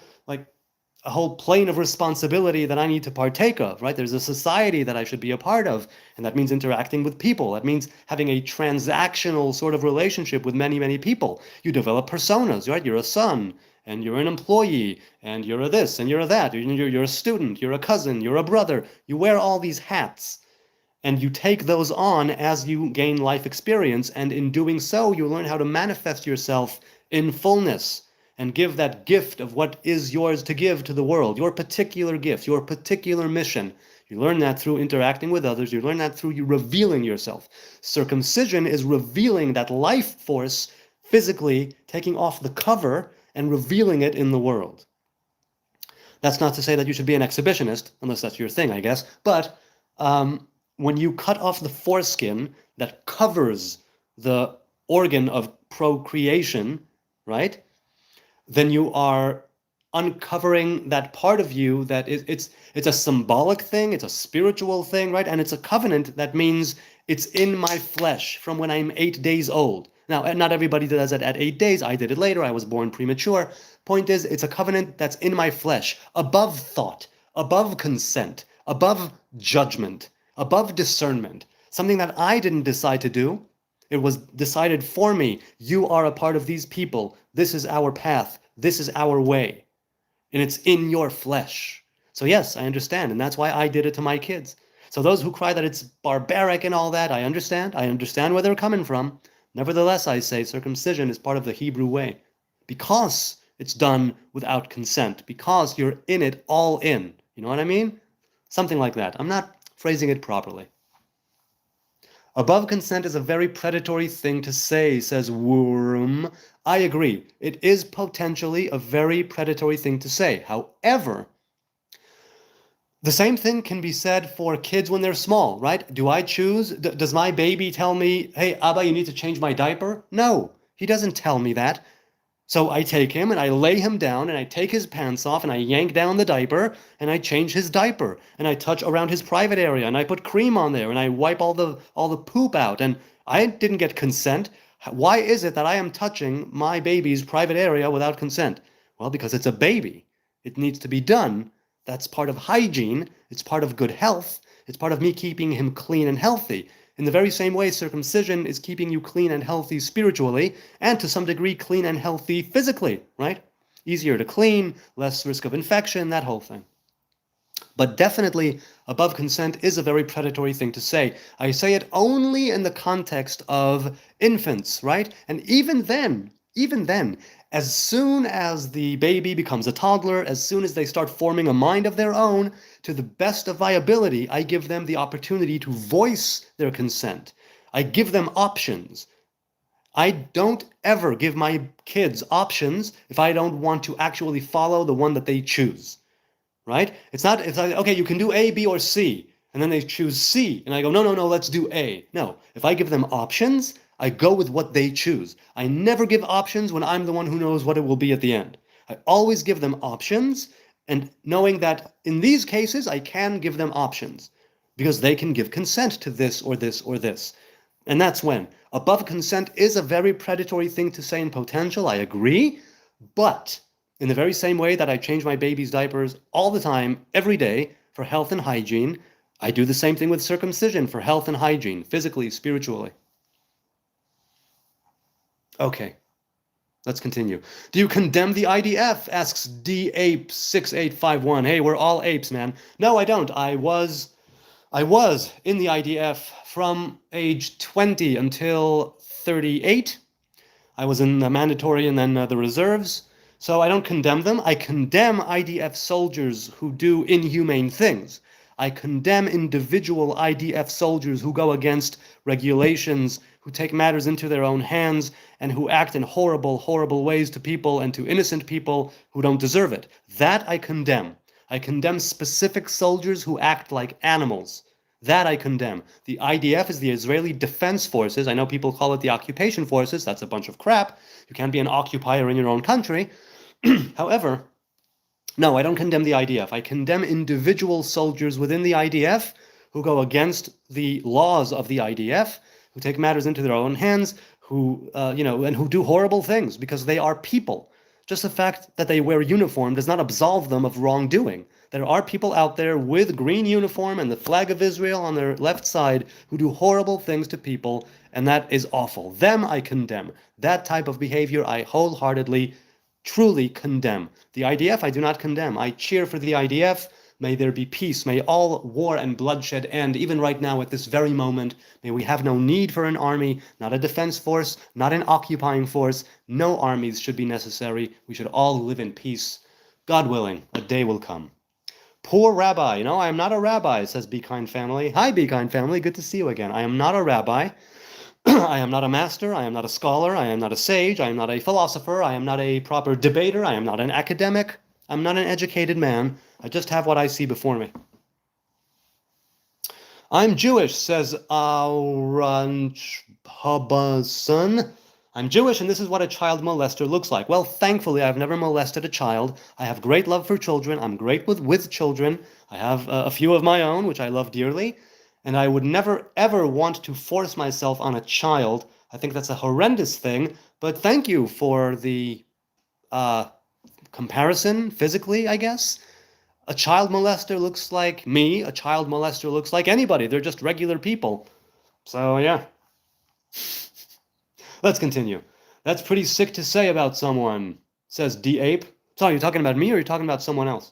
plane of responsibility that I need to partake of, right? There's a society that I should be a part of, and that means interacting with people. That means having a transactional sort of relationship with many, many people. You develop personas, right? You're a son, and you're an employee, and you're a this, and you're a that. You're a student, you're a cousin, you're a brother. You wear all these hats, and you take those on as you gain life experience, and in doing so, you learn how to manifest yourself in fullness and give that gift of what is yours to give to the world, your particular gift, your particular mission. You learn that through interacting with others. You learn that through you revealing yourself. Circumcision is revealing that life force physically, taking off the cover and revealing it in the world. That's not to say that you should be an exhibitionist, unless that's your thing, I guess. But when you cut off the foreskin that covers the organ of procreation, right, then you are uncovering that part of you that it's a symbolic thing, it's a spiritual thing, right? And it's a covenant that means it's in my flesh from when I'm 8 days old. Now, not everybody does it at 8 days. I did it later. I was born premature. Point is, it's a covenant that's in my flesh, above thought, above consent, above judgment, above discernment. Something that I didn't decide to do. It was decided for me. You are a part of these people. This is our path. This is our way. And it's in your flesh. So yes, I understand. And that's why I did it to my kids. So those who cry that it's barbaric and all that, I understand. I understand where they're coming from. Nevertheless, I say circumcision is part of the Hebrew way. Because it's done without consent. Because you're in it all in. You know what I mean? Something like that. I'm not phrasing it properly. Above consent is a very predatory thing to say, says Wurm. I agree. It is potentially a very predatory thing to say. However, the same thing can be said for kids when they're small, right? Do I choose? Does my baby tell me, hey, Abba, you need to change my diaper? No, he doesn't tell me that. So I take him and I lay him down and I take his pants off and I yank down the diaper and I change his diaper and I touch around his private area and I put cream on there and I wipe all the poop out, and I didn't get consent. Why is it that I am touching my baby's private area without consent? Well, because it's a baby. It needs to be done. That's part of hygiene. It's part of good health. It's part of me keeping him clean and healthy. In the very same way, circumcision is keeping you clean and healthy spiritually, and to some degree clean and healthy physically, right? Easier to clean, less risk of infection, that whole thing. But definitely, above consent is a very predatory thing to say. I say it only in the context of infants, right? And even then, as soon as the baby becomes a toddler, as soon as they start forming a mind of their own, to the best of my ability, I give them the opportunity to voice their consent. I give them options. I don't ever give my kids options if I don't want to actually follow the one that they choose. Right? It's like, okay, you can do A, B, or C. And then they choose C. And I go, no, let's do A. No. If I give them options, I go with what they choose. I never give options when I'm the one who knows what it will be at the end. I always give them options, and knowing that in these cases, I can give them options because they can give consent to this or this or this. And that's when. Above consent is a very predatory thing to say in potential, I agree, but in the very same way that I change my baby's diapers all the time, every day, for health and hygiene, I do the same thing with circumcision for health and hygiene, physically, spiritually. Okay, let's continue. Do you condemn the IDF? Asks DApe6851. Hey, we're all apes, man. No, I don't. I was in the IDF from age 20 until 38. I was in the mandatory and then the reserves. So I don't condemn them. I condemn IDF soldiers who do inhumane things. I condemn individual IDF soldiers who go against regulations, who take matters into their own hands, and who act in horrible, horrible ways to people and to innocent people who don't deserve it. That I condemn. I condemn specific soldiers who act like animals. That I condemn. The IDF is the Israeli Defense Forces. I know people call it the occupation forces. That's a bunch of crap. You can't be an occupier in your own country. However, no, I don't condemn the IDF. I condemn individual soldiers within the IDF who go against the laws of the IDF, who take matters into their own hands, who, and who do horrible things because they are people. Just the fact that they wear uniform does not absolve them of wrongdoing. There are people out there with green uniform and the flag of Israel on their left side who do horrible things to people, and that is awful. Them I condemn. That type of behavior I wholeheartedly truly condemn. The IDF I do not condemn. I cheer for the IDF. May there be peace. May all war and bloodshed end. Even right now at this very moment, may we have no need for an army, not a defense force, not an occupying force. No armies should be necessary. We should all live in peace. God willing, a day will come. Poor rabbi. I am not a rabbi, says Be Kind Family. Hi, Be Kind Family. Good to see you again. I am not a rabbi. I am not a master, I am not a scholar, I am not a sage, I am not a philosopher, I am not a proper debater, I am not an academic, I'm not an educated man, I just have what I see before me. I'm Jewish, says Aranch Habasan. I'm Jewish and this is what a child molester looks like. Well, thankfully, I've never molested a child. I have great love for children, I'm great with children, I have a few of my own, which I love dearly. And I would never, ever want to force myself on a child. I think that's a horrendous thing. But thank you for the comparison physically, I guess. A child molester looks like me. A child molester looks like anybody. They're just regular people. So, yeah. Let's continue. That's pretty sick to say about someone, says D-Ape. So, are you talking about me or are you talking about someone else?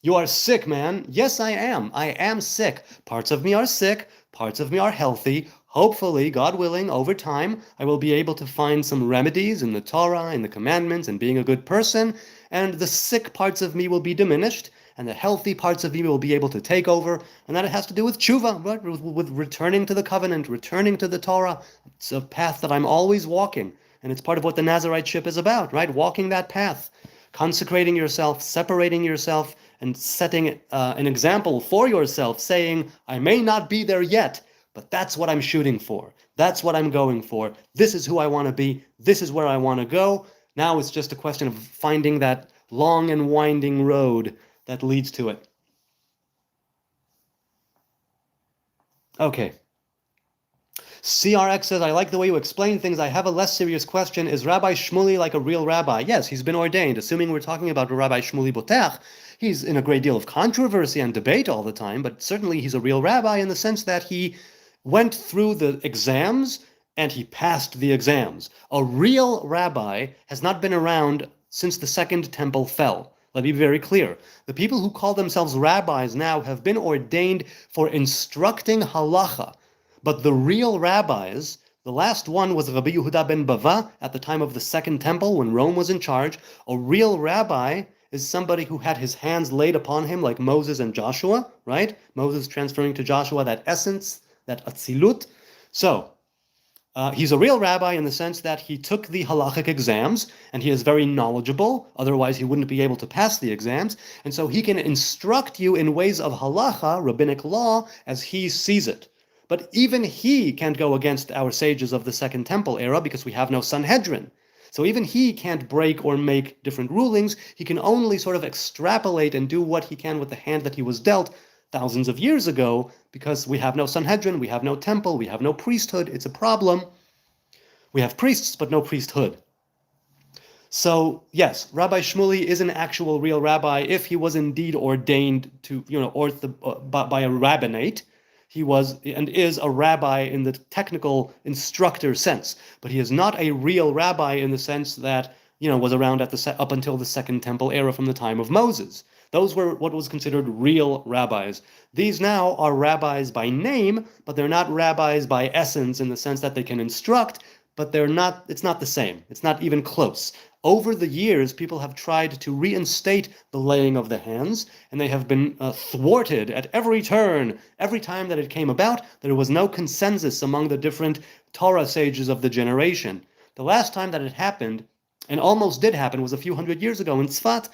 You are sick, man. Yes, I am. I am sick. Parts of me are sick. Parts of me are healthy. Hopefully, God willing, over time, I will be able to find some remedies in the Torah, in the commandments, and being a good person, and the sick parts of me will be diminished, and the healthy parts of me will be able to take over, and that it has to do with tshuva, right? With returning to the covenant, returning to the Torah. It's a path that I'm always walking, and it's part of what the Nazarite ship is about, right? Walking that path. Consecrating yourself, separating yourself, and setting an example for yourself, saying, I may not be there yet, but that's what I'm shooting for. That's what I'm going for. This is who I want to be. This is where I want to go. Now it's just a question of finding that long and winding road that leads to it. Okay. CRX says, I like the way you explain things. I have a less serious question. Is Rabbi Shmuley like a real rabbi? Yes, he's been ordained. Assuming we're talking about Rabbi Shmuley Botech, he's in a great deal of controversy and debate all the time, but certainly he's a real rabbi in the sense that he went through the exams and he passed the exams. A real rabbi has not been around since the Second Temple fell. Let me be very clear. The people who call themselves rabbis now have been ordained for instructing halacha. But the real rabbis, the last one was Rabbi Yehuda ben Bava at the time of the Second Temple when Rome was in charge. A real rabbi is somebody who had his hands laid upon him like Moses and Joshua, right? Moses transferring to Joshua that essence, that atzilut. So, he's a real rabbi in the sense that he took the halachic exams and he is very knowledgeable. Otherwise, he wouldn't be able to pass the exams. And so he can instruct you in ways of halacha, rabbinic law, as he sees it. But even he can't go against our sages of the Second Temple era because we have no Sanhedrin. So even he can't break or make different rulings. He can only sort of extrapolate and do what he can with the hand that he was dealt thousands of years ago, because we have no Sanhedrin, we have no temple, we have no priesthood. It's a problem. We have priests, but no priesthood. So, yes, Rabbi Shmuley is an actual real rabbi if he was indeed ordained to, by a rabbinate. He was and is a rabbi in the technical instructor sense, but he is not a real rabbi in the sense that, was around up until the Second Temple era from the time of Moses. Those were what was considered real rabbis. These now are rabbis by name, but they're not rabbis by essence in the sense that they can instruct, but it's not the same. It's not even close. Over the years, people have tried to reinstate the laying of the hands, and they have been thwarted at every turn. Every time that it came about, there was no consensus among the different Torah sages of the generation. The last time that it happened, and almost did happen, was a few hundred years ago in Tzfat,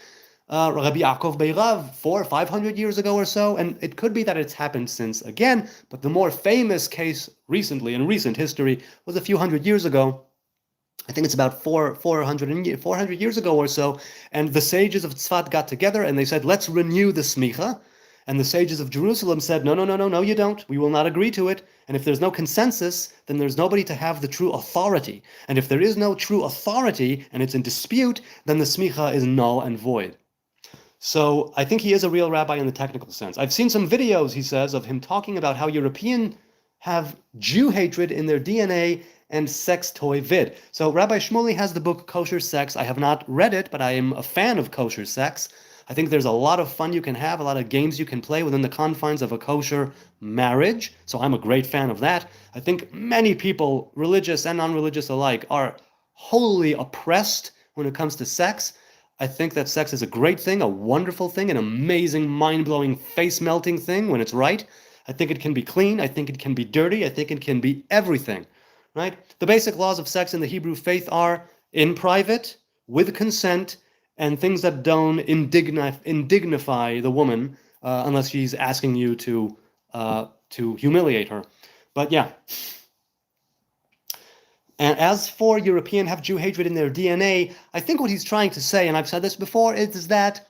Rabbi Yaakov Beirav, 400 or 500 years ago or so, and it could be that it's happened since again, but the more famous case recently, in recent history, was a few hundred years ago. I think it's about 400 years ago or so, and the sages of Tzfat got together and they said, let's renew the smicha, and the sages of Jerusalem said, no, you don't. We will not agree to it, and if there's no consensus, then there's nobody to have the true authority, and if there is no true authority and it's in dispute, then the smicha is null and void. So I think he is a real rabbi in the technical sense. I've seen some videos, he says, of him talking about how Europeans have Jew hatred in their DNA and sex toy vid. So Rabbi Shmuley has the book Kosher Sex. I have not read it, but I am a fan of kosher sex. I think there's a lot of fun you can have, a lot of games you can play within the confines of a kosher marriage. So I'm a great fan of that. I think many people, religious and non-religious alike, are wholly oppressed when it comes to sex. I think that sex is a great thing, a wonderful thing, an amazing, mind-blowing, face-melting thing when it's right. I think it can be clean. I think it can be dirty. I think it can be everything, right? The basic laws of sex in the Hebrew faith are in private, with consent, and things that don't indignify the woman unless she's asking you to humiliate her. But yeah. And as for Europeans have Jew hatred in their DNA, I think what he's trying to say, and I've said this before, is that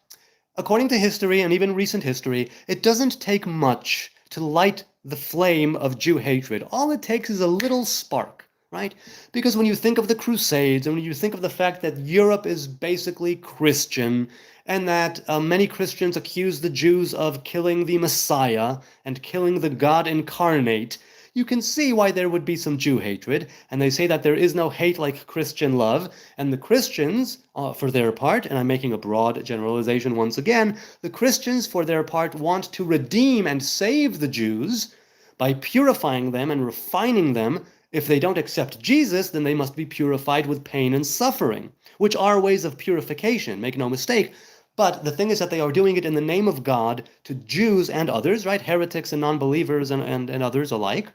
according to history and even recent history, it doesn't take much to light the flame of Jew hatred. All it takes is a little spark, right? Because when you think of the Crusades and when you think of the fact that Europe is basically Christian and that many Christians accuse the Jews of killing the Messiah and killing the God incarnate, you can see why there would be some Jew hatred, and they say that there is no hate like Christian love, and the Christians, for their part, and I'm making a broad generalization once again, the Christians, for their part, want to redeem and save the Jews by purifying them and refining them. If they don't accept Jesus, then they must be purified with pain and suffering, which are ways of purification, make no mistake. But the thing is that they are doing it in the name of God to Jews and others, right? Heretics and non-believers and others alike.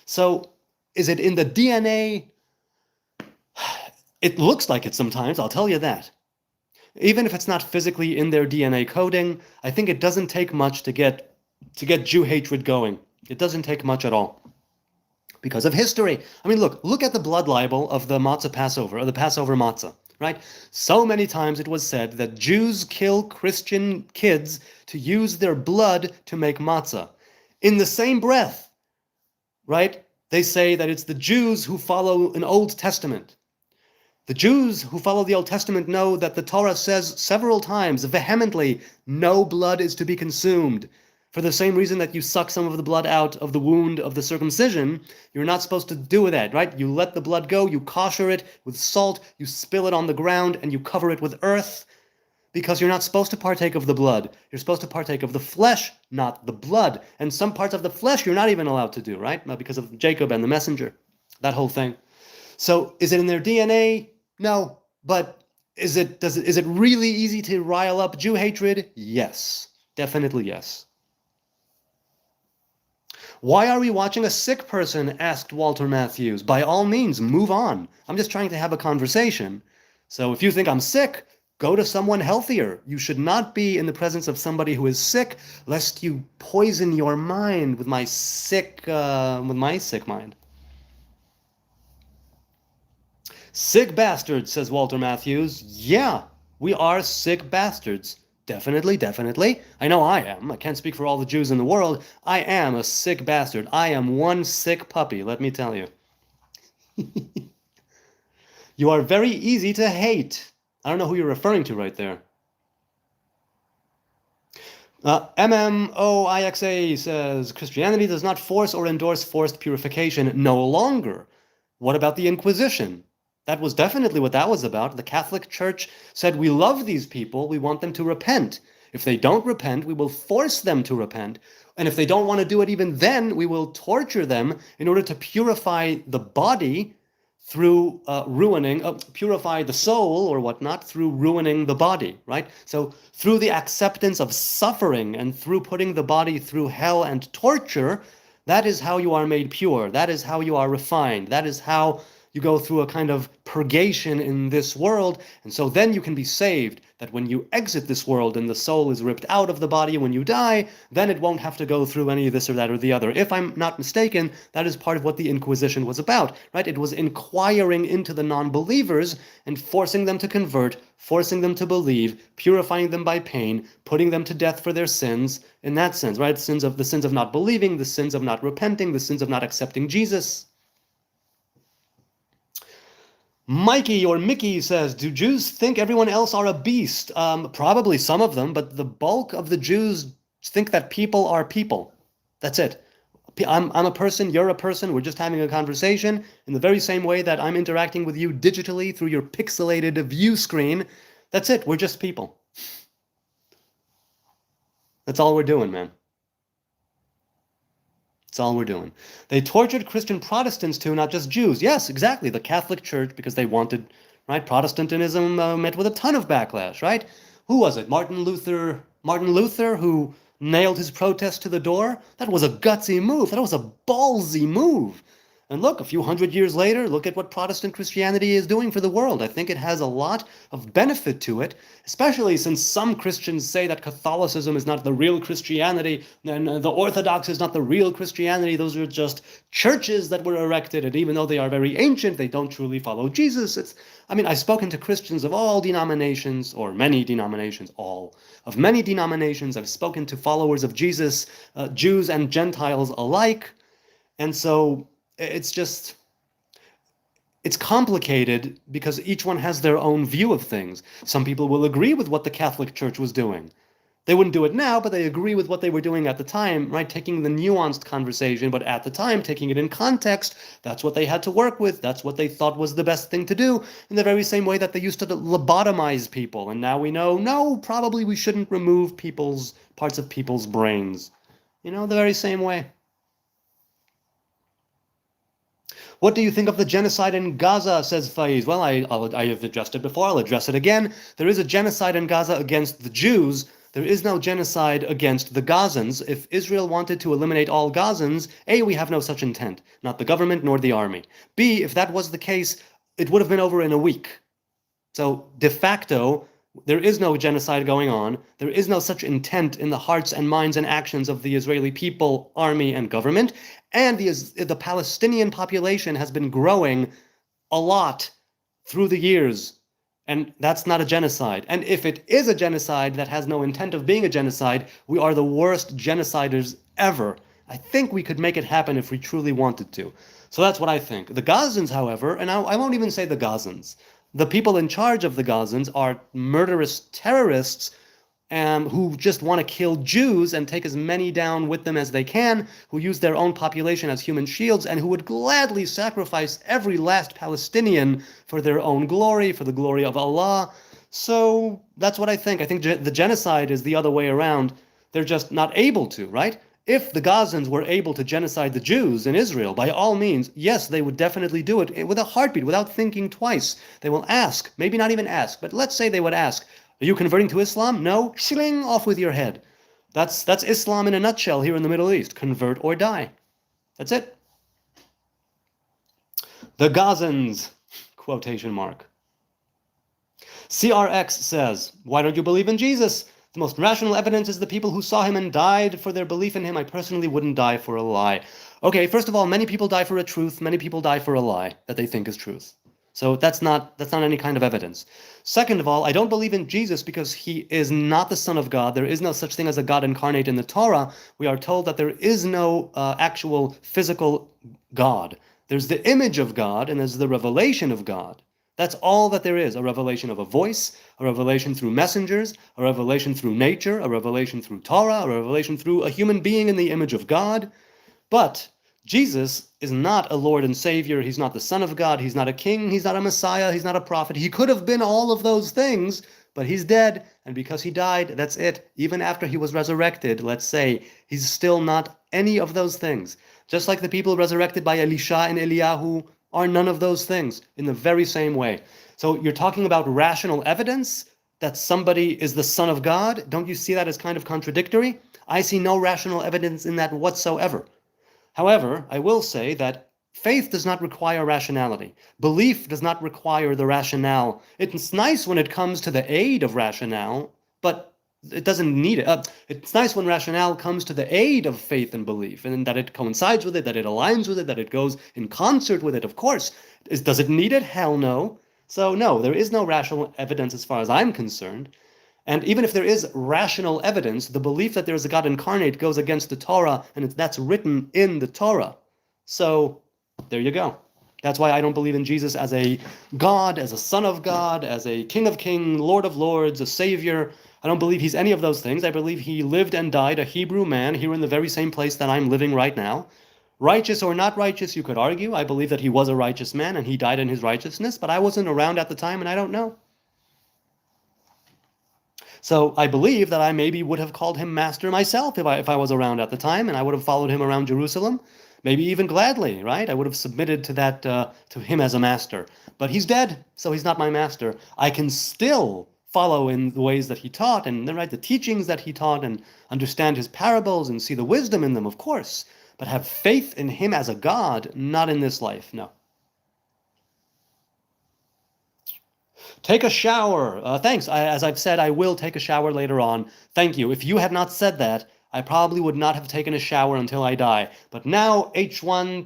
So, is it in the DNA? It looks like it sometimes, I'll tell you that. Even if it's not physically in their DNA coding, I think it doesn't take much to get Jew hatred going. It doesn't take much at all. Because of history. I mean, look at the blood libel of the matzah Passover, or the Passover matzah, right? So many times it was said that Jews kill Christian kids to use their blood to make matzah. In the same breath, right? They say that it's the Jews who follow an Old Testament. The Jews who follow the Old Testament know that the Torah says several times, vehemently, no blood is to be consumed. For the same reason that you suck some of the blood out of the wound of the circumcision, you're not supposed to do that, right? You let the blood go, you kosher it with salt, you spill it on the ground, and you cover it with earth, because you're not supposed to partake of the blood. You're supposed to partake of the flesh, not the blood. And some parts of the flesh you're not even allowed to do, right? Because of Jacob and the messenger, that whole thing. So is it in their DNA? No. But is it really easy to rile up Jew hatred? Yes. Definitely yes. Why are we watching a sick person? Asked Walter Matthews. By all means, move on. I'm just trying to have a conversation. So if you think I'm sick, go to someone healthier. You should not be in the presence of somebody who is sick, lest you poison your mind with my sick mind. Sick bastards, says Walter Matthews. Yeah, we are sick bastards. Definitely, definitely. I know I am. I can't speak for all the Jews in the world. I am a sick bastard. I am one sick puppy, let me tell you. You are very easy to hate. I don't know who you're referring to right there. MMOIXA says, Christianity does not force or endorse forced purification no longer. What about the Inquisition? That was definitely what that was about. The Catholic Church said, we love these people, we want them to repent. If they don't repent, we will force them to repent. And if they don't want to do it even then, we will torture them in order to purify the body through purify the soul or whatnot through ruining the body, right? So through the acceptance of suffering and through putting the body through hell and torture, that is how you are made pure. That is how you are refined. That is how you go through a kind of purgation in this world, and so then you can be saved, that when you exit this world and the soul is ripped out of the body when you die, then it won't have to go through any of this or that or the other. If I'm not mistaken, that is part of what the Inquisition was about, right? It was inquiring into the non-believers and forcing them to convert, forcing them to believe, purifying them by pain, putting them to death for their sins, in that sense, right? The sins of not believing, the sins of not repenting, the sins of not accepting Jesus. Mikey or Mickey says, do Jews think everyone else are a beast? Probably some of them, but the bulk of the Jews think that people are people. That's it. I'm a person, you're a person, we're just having a conversation in the very same way that I'm interacting with you digitally through your pixelated view screen. That's it, we're just people. That's all we're doing, man. That's all we're doing. They tortured Christian Protestants too, not just Jews. Yes, exactly. The Catholic Church, because they wanted, right? Protestantism met with a ton of backlash, right? Who was it? Martin Luther, who nailed his protest to the door? That was a gutsy move. That was a ballsy move. And look, a few hundred years later, look at what Protestant Christianity is doing for the world. I think it has a lot of benefit to it, especially since some Christians say that Catholicism is not the real Christianity, and the Orthodox is not the real Christianity. Those are just churches that were erected, and even though they are very ancient, they don't truly follow Jesus. I've spoken to Christians of all denominations, or many denominations, of many denominations. I've spoken to followers of Jesus, Jews and Gentiles alike, and so it's complicated because each one has their own view of things. Some people will agree with what the Catholic Church was doing. They wouldn't do it now, but they agree with what they were doing at the time, right? Taking the nuanced conversation, but at the time, taking it in context, that's what they had to work with. That's what they thought was the best thing to do, in the very same way that they used to lobotomize people. And now we know, no, probably we shouldn't remove parts of people's brains. The very same way. What do you think of the genocide in Gaza, says Faiz? Well, I have addressed it before. I'll address it again. There is a genocide in Gaza against the Jews. There is no genocide against the Gazans. If Israel wanted to eliminate all Gazans, A, we have no such intent. Not the government nor the army. B, if that was the case, it would have been over in a week. So, de facto, there is no genocide going on. There is no such intent in the hearts and minds and actions of the Israeli people, army, and government. And the Palestinian population has been growing a lot through the years. And that's not a genocide. And if it is a genocide that has no intent of being a genocide, we are the worst genociders ever. I think we could make it happen if we truly wanted to. So that's what I think. The Gazans, however, and I won't even say the Gazans, the people in charge of the Gazans are murderous terrorists who just want to kill Jews and take as many down with them as they can, who use their own population as human shields, and who would gladly sacrifice every last Palestinian for their own glory, for the glory of Allah. So that's what I think. I think the genocide is the other way around. They're just not able to, right? If the Gazans were able to genocide the Jews in Israel, by all means, yes, they would definitely do it with a heartbeat, without thinking twice. They will ask, maybe not even ask, but let's say they would ask, are you converting to Islam? No? Shilling, off with your head. That's Islam in a nutshell here in the Middle East. Convert or die. That's it. The Gazans, quotation mark. CRX says, why don't you believe in Jesus? The most rational evidence is the people who saw him and died for their belief in him. I personally wouldn't die for a lie. Okay, first of all, many people die for a truth. Many people die for a lie that they think is truth. So that's not any kind of evidence. Second of all, I don't believe in Jesus because he is not the Son of God. There is no such thing as a God incarnate in the Torah. We are told that there is no actual physical God. There's the image of God and there's the revelation of God. That's all that there is, a revelation of a voice, a revelation through messengers, a revelation through nature, a revelation through Torah, a revelation through a human being in the image of God. But Jesus is not a Lord and Savior. He's not the Son of God. He's not a king. He's not a Messiah. He's not a prophet. He could have been all of those things, but he's dead. And because he died, that's it. Even after he was resurrected, let's say, he's still not any of those things. Just like the people resurrected by Elisha and Eliyahu are none of those things in the very same way. So you're talking about rational evidence that somebody is the Son of God? Don't you see that as kind of contradictory? I see no rational evidence in that whatsoever. However, I will say that faith does not require rationality. Belief does not require the rationale. It's nice when it comes to the aid of rationale, but it doesn't need it. It's nice when rationale comes to the aid of faith and belief, and that it coincides with it, that it aligns with it, that it goes in concert with it, of course. Does it need it? Hell no. So no, there is no rational evidence as far as I'm concerned. And even if there is rational evidence, the belief that there is a God incarnate goes against the Torah, and that's written in the Torah. So there you go. That's why I don't believe in Jesus as a God, as a Son of God, as a King of Kings, Lord of Lords, a Savior. I don't believe he's any of those things. I believe he lived and died a Hebrew man here in the very same place that I'm living right now. Righteous or not righteous, you could argue. I believe that he was a righteous man and he died in his righteousness, but I wasn't around at the time and I don't know. So I believe that I maybe would have called him master myself if I was around at the time, and I would have followed him around Jerusalem, maybe even gladly, right? I would have submitted to that to him as a master. But he's dead, so he's not my master. I can still follow in the ways that he taught, and right, the teachings that he taught, and understand his parables and see the wisdom in them, of course. But have faith in him as a God, not in this life, no. Take a shower. Thanks. As I've said, I will take a shower later on. Thank you. If you had not said that, I probably would not have taken a shower until I die. But now, H1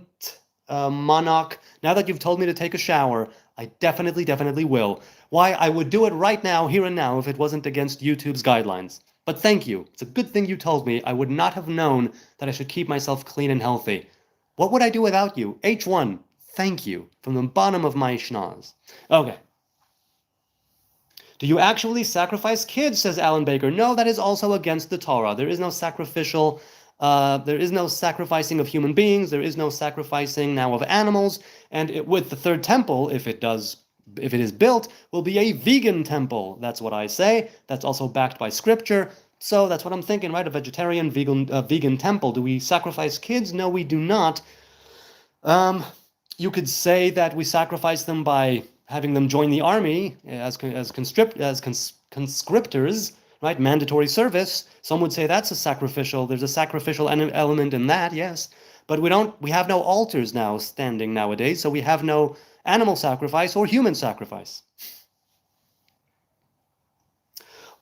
Monarch, now that you've told me to take a shower, I definitely will. Why, I would do it right now, here and now, if it wasn't against YouTube's guidelines. But thank you. It's a good thing you told me. I would not have known that I should keep myself clean and healthy. What would I do without you? H1, thank you, from the bottom of my schnoz. Okay. Do you actually sacrifice kids, says Alan Baker. No, that is also against the Torah. There is no sacrificial, there is no sacrificing of human beings. There is no sacrificing now of animals. And with the third temple, if it is built, will be a vegan temple. That's what I say. That's also backed by scripture. So that's what I'm thinking, right? A vegetarian, vegan temple. Do we sacrifice kids? No, we do not. You could say that we sacrifice them by having them join the army as conscriptors, right? Mandatory service. Some would say that's there's a sacrificial element in that, yes. But we have no altars now standing nowadays, so we have no animal sacrifice or human sacrifice.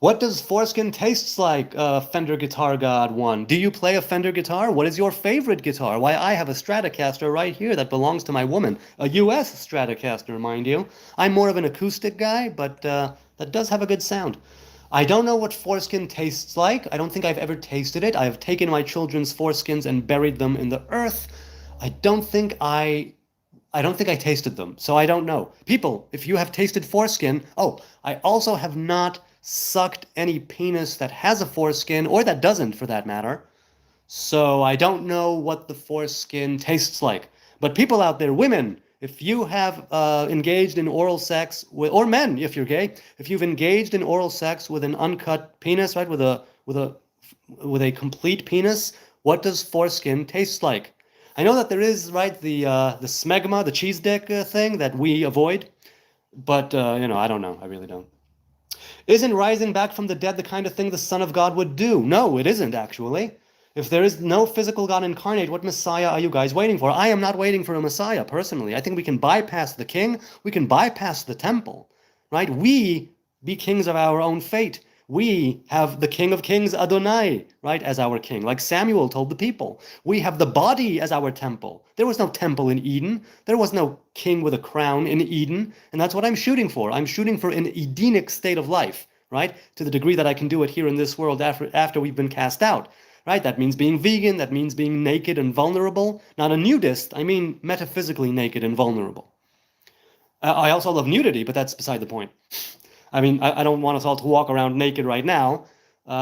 What does foreskin tastes like, Fender Guitar God 1? Do you play a Fender guitar? What is your favorite guitar? Why, I have a Stratocaster right here that belongs to my woman. A US Stratocaster, mind you. I'm more of an acoustic guy, but that does have a good sound. I don't know what foreskin tastes like. I don't think I've ever tasted it. I have taken my children's foreskins and buried them in the earth. I don't think I tasted them, so I don't know. People, if you have tasted foreskin, I also have not sucked any penis that has a foreskin, or that doesn't for that matter. So I don't know what the foreskin tastes like. But people out there, women, if you have engaged in oral sex with, or men, if you're gay, if you've engaged in oral sex with an uncut penis, right, with a complete penis, what does foreskin taste like? I know that there is, right, the smegma, the cheese dick thing that we avoid, but I don't know. I really don't. Isn't rising back from the dead the kind of thing the Son of God would do? No, it isn't actually. If there is no physical God incarnate, what Messiah are you guys waiting for? I am not waiting for a Messiah, personally. I think we can bypass the king. We can bypass the temple, right? We be kings of our own fate. We have the King of Kings, Adonai, right, as our king, like Samuel told the people. We have the body as our temple. There was no temple in Eden. There was no king with a crown in Eden, and that's what I'm shooting for. I'm shooting for an Edenic state of life, right, to the degree that I can do it here in this world after we've been cast out. Right? That means being vegan, that means being naked and vulnerable. Not a nudist, I mean metaphysically naked and vulnerable. I also love nudity, but that's beside the point. I mean, I don't want us all to walk around naked right now.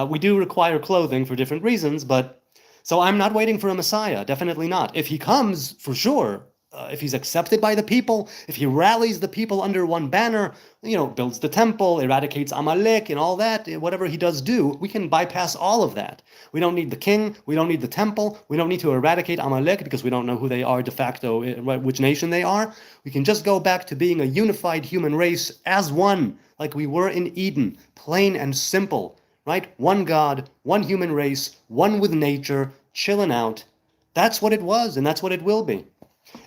We do require clothing for different reasons, but... So I'm not waiting for a Messiah, definitely not. If he comes, for sure, if he's accepted by the people, if he rallies the people under one banner, builds the temple, eradicates Amalek and all that, whatever he does do, we can bypass all of that. We don't need the king, we don't need the temple, we don't need to eradicate Amalek because we don't know who they are de facto, which nation they are. We can just go back to being a unified human race as one, like we were in Eden, plain and simple, right? One God, one human race, one with nature, chilling out. That's what it was, and that's what it will be.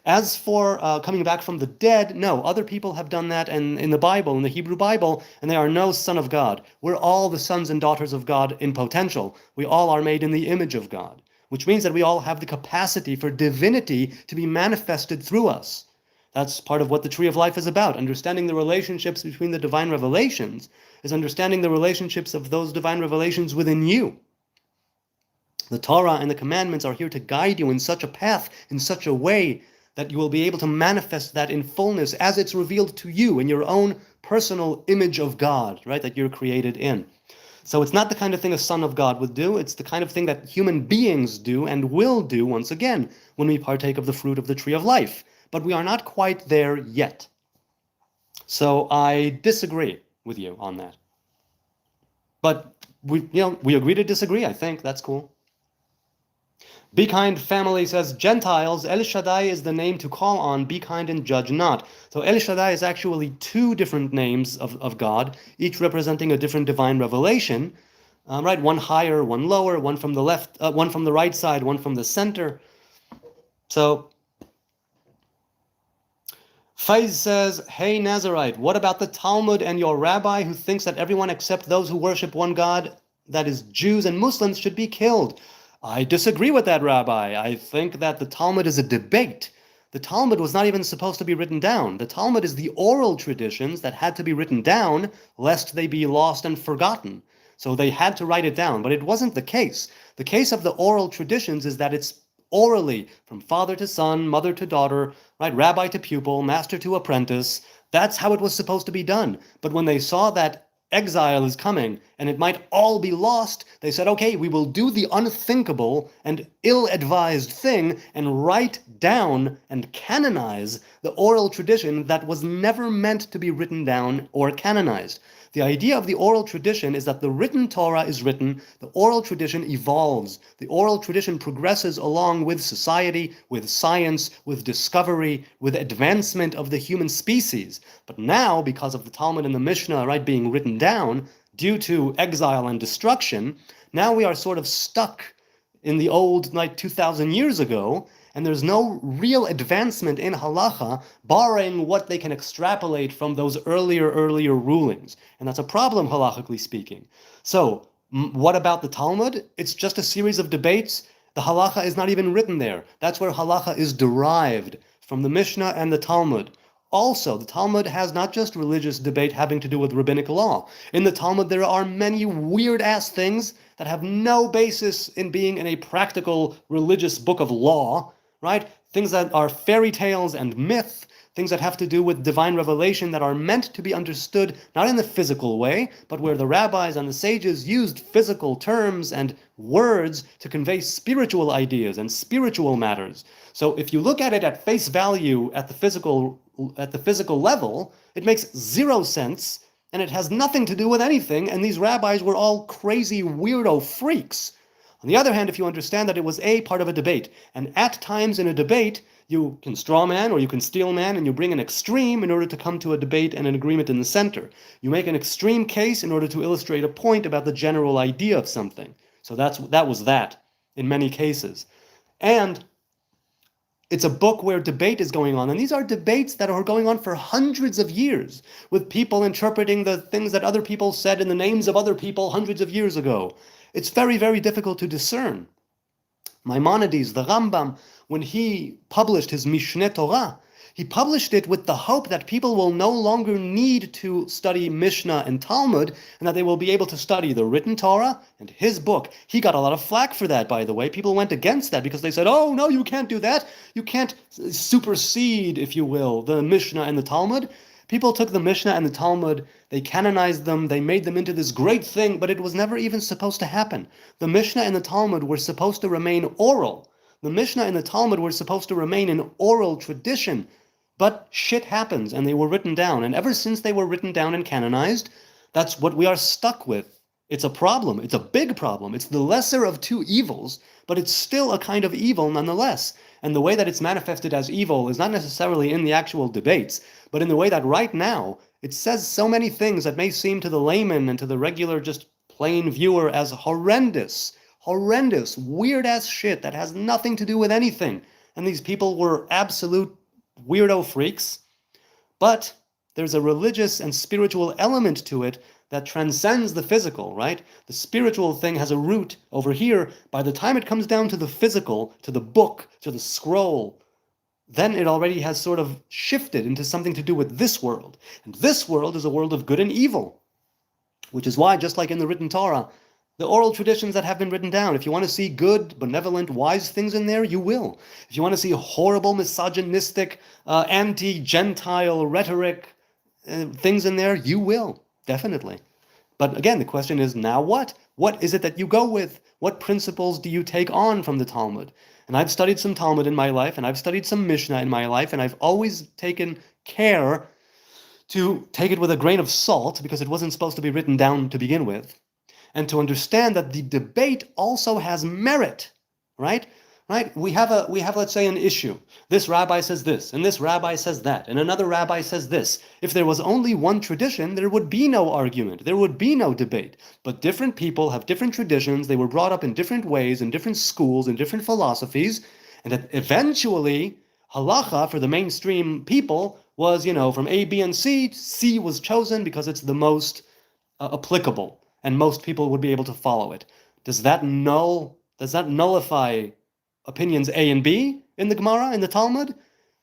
As for coming back from the dead, no, other people have done that in the Bible, in the Hebrew Bible, and they are no son of God. We're all the sons and daughters of God in potential. We all are made in the image of God, which means that we all have the capacity for divinity to be manifested through us. That's part of what the Tree of Life is about. Understanding the relationships between the divine revelations is understanding the relationships of those divine revelations within you. The Torah and the commandments are here to guide you in such a path, in such a way that you will be able to manifest that in fullness as it's revealed to you in your own personal image of God, right, that you're created in. So it's not the kind of thing a son of God would do. It's the kind of thing that human beings do and will do once again when we partake of the fruit of the Tree of Life. But we are not quite there yet. So I disagree with you on that. But we agree to disagree, I think. That's cool. Be Kind Family says, Gentiles, El Shaddai is the name to call on, be kind and judge not. So El Shaddai is actually two different names of God, each representing a different divine revelation, right? One higher, one lower, one from the left, one from the right side, one from the center. So Faiz says, hey Nazarite, what about the Talmud and your rabbi who thinks that everyone except those who worship one God, that is Jews and Muslims, should be killed? I disagree with that, Rabbi. I think that the Talmud is a debate. The Talmud was not even supposed to be written down. The Talmud is the oral traditions that had to be written down, lest they be lost and forgotten. So they had to write it down, but it wasn't the case. The case of the oral traditions is that it's orally, from father to son, mother to daughter, right, rabbi to pupil, master to apprentice. That's how it was supposed to be done. But when they saw that exile is coming, and it might all be lost, they said, okay, we will do the unthinkable and ill-advised thing and write down and canonize the oral tradition that was never meant to be written down or canonized. The idea of the oral tradition is that the written Torah is written, the oral tradition evolves, the oral tradition progresses along with society, with science, with discovery, with advancement of the human species. But now, because of the Talmud and the Mishnah, right, being written down, due to exile and destruction, now we are sort of stuck in the old, like 2,000 years ago, and there's no real advancement in halacha, barring what they can extrapolate from those earlier rulings. And that's a problem, halachically speaking. So, what about the Talmud? It's just a series of debates. The halacha is not even written there. That's where halacha is derived, from the Mishnah and the Talmud. Also, the Talmud has not just religious debate having to do with rabbinic law. In the Talmud, there are many weird-ass things that have no basis in being in a practical religious book of law, right? Things that are fairy tales and myth, things that have to do with divine revelation that are meant to be understood not in the physical way, but where the rabbis and the sages used physical terms and words to convey spiritual ideas and spiritual matters. So if you look at it at face value at the physical level, it makes zero sense, and it has nothing to do with anything, and these rabbis were all crazy weirdo freaks. On the other hand, if you understand that it was a part of a debate, and at times in a debate, you can straw man or you can steel man, and you bring an extreme in order to come to a debate and an agreement in the center. You make an extreme case in order to illustrate a point about the general idea of something. So that was that in many cases. And it's a book where debate is going on, and these are debates that are going on for hundreds of years, with people interpreting the things that other people said in the names of other people hundreds of years ago. It's very, very difficult to discern. Maimonides, the Rambam, when he published his Mishneh Torah, he published it with the hope that people will no longer need to study Mishnah and Talmud, and that they will be able to study the written Torah and his book. He got a lot of flack for that, by the way. People went against that because they said, oh, no, you can't do that. You can't supersede, if you will, the Mishnah and the Talmud. People took the Mishnah and the Talmud, they canonized them, they made them into this great thing, but it was never even supposed to happen. The Mishnah and the Talmud were supposed to remain oral. The Mishnah and the Talmud were supposed to remain an oral tradition, but shit happens, and they were written down. And ever since they were written down and canonized, that's what we are stuck with. It's a problem. It's a big problem. It's the lesser of two evils, but it's still a kind of evil nonetheless. And the way that it's manifested as evil is not necessarily in the actual debates, but in the way that right now it says so many things that may seem to the layman and to the regular, just plain viewer as horrendous, weird-ass shit that has nothing to do with anything. And these people were absolute weirdo freaks. But there's a religious and spiritual element to it that transcends the physical, right? The spiritual thing has a root over here. By the time it comes down to the physical, to the book, to the scroll, then it already has sort of shifted into something to do with this world. And this world is a world of good and evil, which is why, just like in the written Torah, the oral traditions that have been written down, if you want to see good, benevolent, wise things in there, you will. If you want to see horrible, misogynistic, anti-Gentile rhetoric things in there, you will. Definitely. But again, the question is, now what? What is it that you go with? What principles do you take on from the Talmud? And I've studied some Talmud in my life, and I've studied some Mishnah in my life, and I've always taken care to take it with a grain of salt, because it wasn't supposed to be written down to begin with, and to understand that the debate also has merit, right? Right? We have, let's say, an issue. This rabbi says this, and this rabbi says that, and another rabbi says this. If there was only one tradition, there would be no argument. There would be no debate. But different people have different traditions. They were brought up in different ways, in different schools, in different philosophies, and that eventually, halacha for the mainstream people was, from A, B, and C. C was chosen because it's the most applicable, and most people would be able to follow it. Does that nullify opinions A and B in the Gemara, in the Talmud?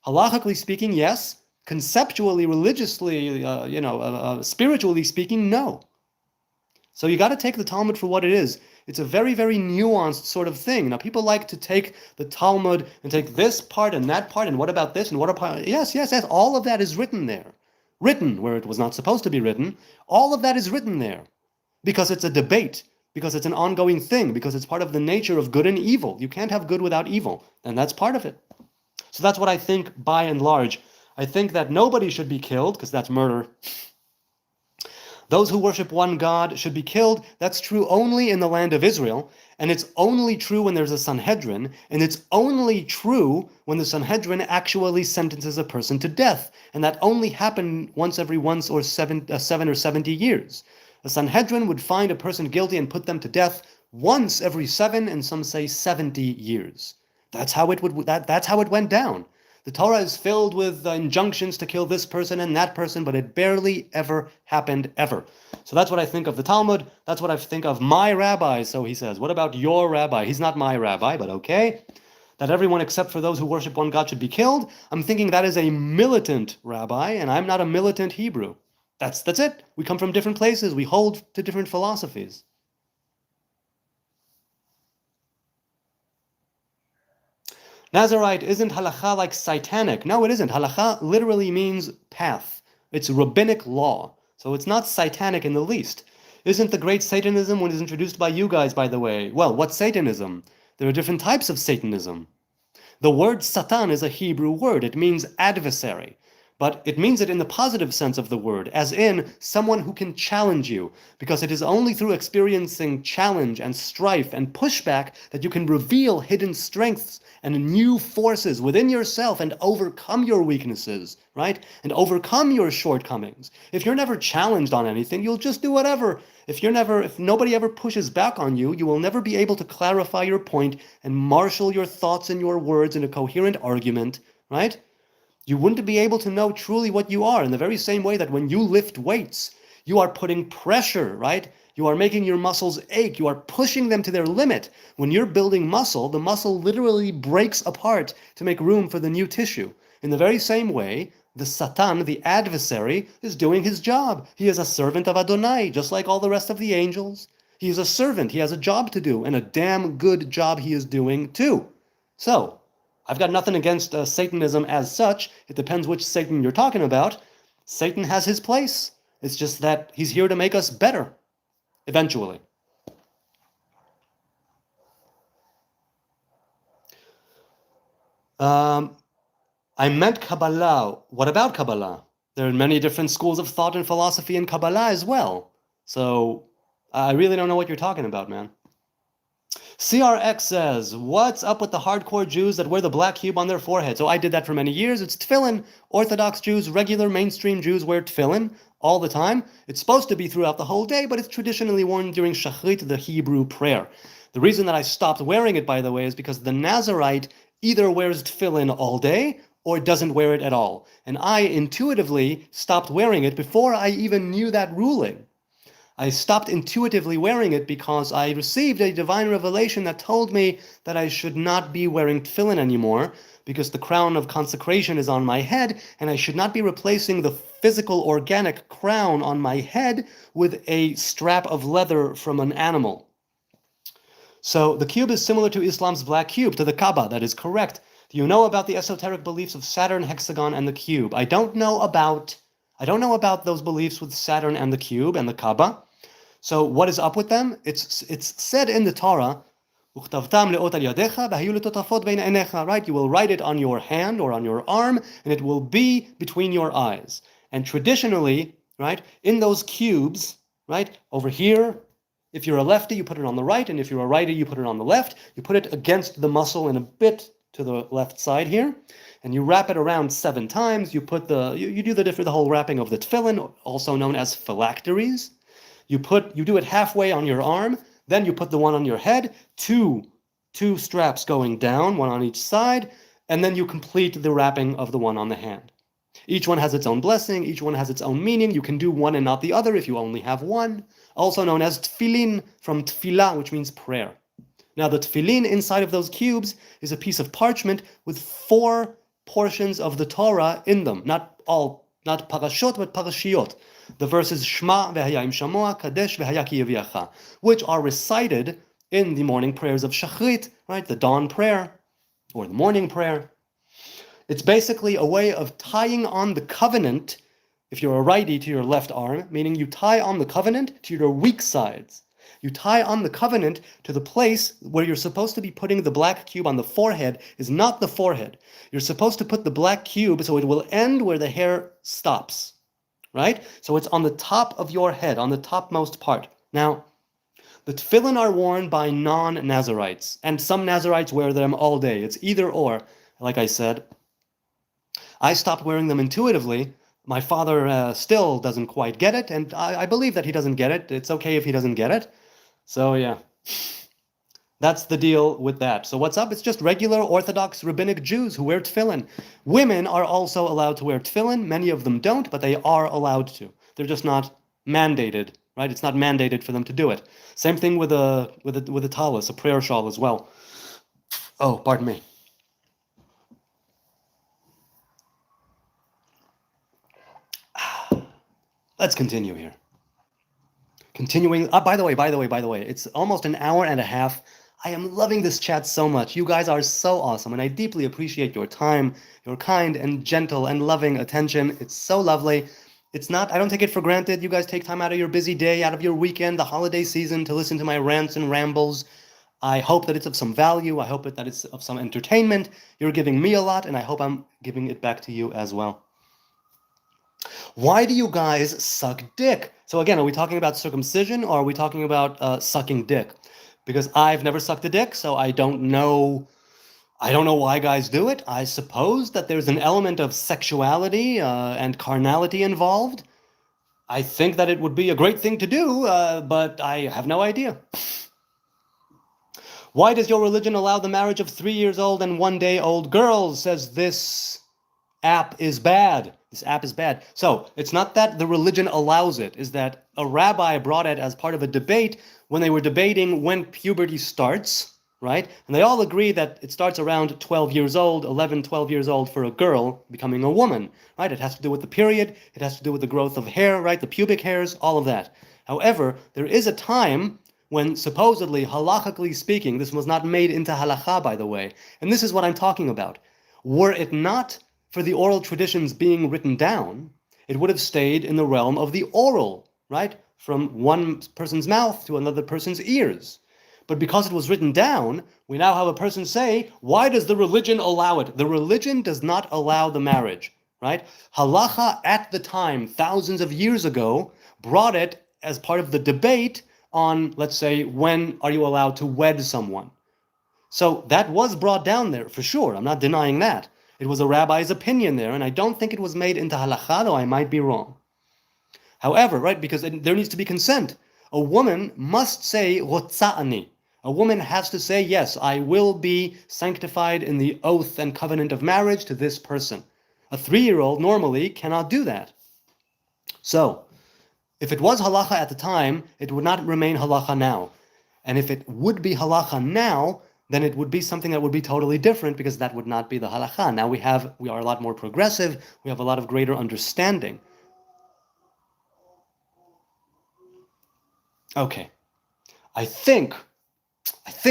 Halachically speaking, yes. Conceptually, religiously, spiritually speaking, no. So you got to take the Talmud for what it is. It's a very, very nuanced sort of thing. Now, people like to take the Talmud and take this part and that part, and what about this, and what about... Yes, all of that is written there. Written where it was not supposed to be written. All of that is written there. Because it's a debate. Because it's an ongoing thing, because it's part of the nature of good and evil. You can't have good without evil, and that's part of it. So that's what I think, by and large. I think that nobody should be killed, because that's murder. Those who worship one God should be killed. That's true only in the land of Israel, and it's only true when there's a Sanhedrin, and it's only true when the Sanhedrin actually sentences a person to death, and that only happened once or 7 or 70 years. The Sanhedrin would find a person guilty and put them to death once every 7, and some say 70 years. That's how it went down. The Torah is filled with injunctions to kill this person and that person, but it barely ever happened, ever. So that's what I think of the Talmud. That's what I think of my rabbi, so he says. What about your rabbi? He's not my rabbi, but okay. That everyone except for those who worship one God should be killed. I'm thinking that is a militant rabbi, and I'm not a militant Hebrew. That's it. We come from different places. We hold to different philosophies. Nazarite isn't halakha like satanic. No, it isn't. Halakha literally means path. It's rabbinic law. So it's not satanic in the least. Isn't the great Satanism when it was introduced by you guys, by the way? Well, what's Satanism? There are different types of Satanism. The word Satan is a Hebrew word. It means adversary. But it means it in the positive sense of the word, as in someone who can challenge you, because it is only through experiencing challenge and strife and pushback that you can reveal hidden strengths and new forces within yourself and overcome your weaknesses, right? And overcome your shortcomings. If you're never challenged on anything, you'll just do whatever. If nobody ever pushes back on you, you will never be able to clarify your point and marshal your thoughts and your words in a coherent argument, right? You wouldn't be able to know truly what you are in the very same way that when you lift weights, you are putting pressure, right? You are making your muscles ache. You are pushing them to their limit. When you're building muscle, the muscle literally breaks apart to make room for the new tissue. In the very same way, the Satan, the adversary, is doing his job. He is a servant of Adonai, just like all the rest of the angels. He is a servant. He has a job to do, and a damn good job he is doing too. So, I've got nothing against Satanism as such. It depends which Satan you're talking about. Satan has his place. It's just that he's here to make us better, eventually. I meant Kabbalah. What about Kabbalah? There are many different schools of thought and philosophy in Kabbalah as well. So, I really don't know what you're talking about, man. CRX says, what's up with the hardcore Jews that wear the black cube on their forehead? So I did that for many years. It's tefillin. Orthodox Jews, regular mainstream Jews wear tefillin all the time. It's supposed to be throughout the whole day, but it's traditionally worn during Shachrit, the Hebrew prayer. The reason that I stopped wearing it, by the way, is because the Nazarite either wears tefillin all day or doesn't wear it at all. And I intuitively stopped wearing it before I even knew that ruling. I stopped intuitively wearing it because I received a divine revelation that told me that I should not be wearing tefillin anymore because the crown of consecration is on my head, and I should not be replacing the physical organic crown on my head with a strap of leather from an animal. So the cube is similar to Islam's black cube, to the Kaaba. That is correct. Do you know about the esoteric beliefs of Saturn, hexagon, and the cube? I don't know about those beliefs with Saturn and the cube and the Kaaba. So what is up with them? It's said in the Torah, right? You will write it on your hand or on your arm, and it will be between your eyes. And traditionally, right, in those cubes, right, over here, if you're a lefty, you put it on the right, and if you're a righty, you put it on the left. You put it against the muscle and a bit to the left side here, and you wrap it around 7 times. You put you do the whole wrapping of the tefillin, also known as phylacteries. You do it halfway on your arm, then you put the one on your head, two straps going down, one on each side, and then you complete the wrapping of the one on the hand. Each one has its own blessing, each one has its own meaning. You can do one and not the other if you only have one, also known as tefillin, from tefillah, which means prayer. Now the tefillin inside of those cubes is a piece of parchment with 4 portions of the Torah in them, not parashot, but parashiyot. The verses Shema v'hayim shamoa, Kadesh v'haya ki yaviacha, which are recited in the morning prayers of Shachrit, right? The dawn prayer or the morning prayer. It's basically a way of tying on the covenant, if you're a righty, to your left arm, meaning you tie on the covenant to your weak sides. You tie on the covenant to the place where you're supposed to be putting the black cube on the forehead is not the forehead. You're supposed to put the black cube so it will end where the hair stops. Right? So it's on the top of your head, on the topmost part. Now, the tefillin are worn by non-Nazarites, and some Nazarites wear them all day. It's either or, like I said. I stopped wearing them intuitively. My father still doesn't quite get it, and I believe that he doesn't get it. It's okay if he doesn't get it. So yeah, that's the deal with that. So what's up? It's just regular Orthodox rabbinic Jews who wear tefillin. Women are also allowed to wear tefillin. Many of them don't, but they are allowed to. They're just not mandated, right? It's not mandated for them to do it. Same thing with a tallis, a prayer shawl as well. Oh, pardon me. Let's continue here. Continuing. By the way, it's almost an hour and a half. I am loving this chat so much. You guys are so awesome, and I deeply appreciate your time, your kind and gentle and loving attention. It's so lovely. It's not, I don't take it for granted. You guys take time out of your busy day, out of your weekend, the holiday season, to listen to my rants and rambles. I hope that it's of some value. I hope that it's of some entertainment. You're giving me a lot, and I hope I'm giving it back to you as well. Why do you guys suck dick? So again, are we talking about circumcision, or are we talking about sucking dick? Because I've never sucked a dick, so I don't know. I don't know why guys do it. I suppose that there's an element of sexuality and carnality involved. I think that it would be a great thing to do, but I have no idea. Why does your religion allow the marriage of 3-year-old and 1-day-old girls? Says this app is bad. This app is bad. So it's not that the religion allows it, is that a rabbi brought it as part of a debate when they were debating when puberty starts, right? And they all agree that it starts around 12 years old, 11, 12 years old for a girl becoming a woman, right? It has to do with the period, it has to do with the growth of hair, right? The pubic hairs, all of that. However, there is a time when supposedly, halachically speaking, this was not made into halacha, by the way, and this is what I'm talking about. Were it not for the oral traditions being written down, it would have stayed in the realm of the oral, right? From one person's mouth to another person's ears. But because it was written down, we now have a person say, why does the religion allow it? The religion does not allow the marriage, right? Halacha at the time, thousands of years ago, brought it as part of the debate on, let's say, when are you allowed to wed someone? So that was brought down there, for sure. I'm not denying that. It was a rabbi's opinion there, and I don't think it was made into halakha, though I might be wrong. However, right, because there needs to be consent. A woman must say, rotza'ani. A woman has to say, yes, I will be sanctified in the oath and covenant of marriage to this person. A 3-year-old normally cannot do that. So, if it was halacha at the time, it would not remain halacha now. And if it would be halacha now, then it would be something that would be totally different, because that would not be the halacha. Now we are a lot more progressive, we have a lot of greater understanding. Okay, I think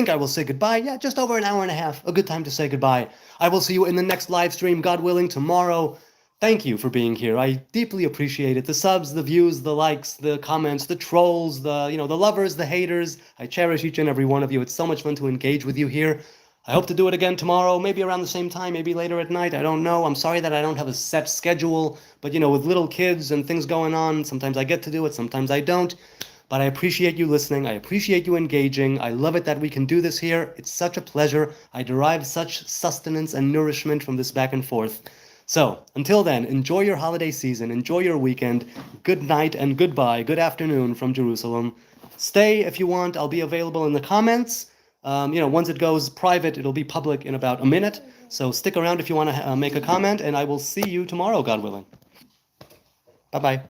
I will say goodbye. Yeah, just over an hour and a half, a good time to say goodbye. I will see you in the next live stream, God willing, tomorrow. Thank you for being here. I deeply appreciate it. The subs, the views, the likes, the comments, the trolls, the lovers, the haters. I cherish each and every one of you. It's so much fun to engage with you here. I hope to do it again tomorrow, maybe around the same time, maybe later at night. I don't know. I'm sorry that I don't have a set schedule, but with little kids and things going on, sometimes I get to do it, sometimes I don't. But I appreciate you listening. I appreciate you engaging. I love it that we can do this here. It's such a pleasure. I derive such sustenance and nourishment from this back and forth. So, until then, enjoy your holiday season, enjoy your weekend, good night and goodbye, good afternoon from Jerusalem. Stay if you want, I'll be available in the comments. Once it goes private, it'll be public in about a minute. So stick around if you want to make a comment, and I will see you tomorrow, God willing. Bye-bye.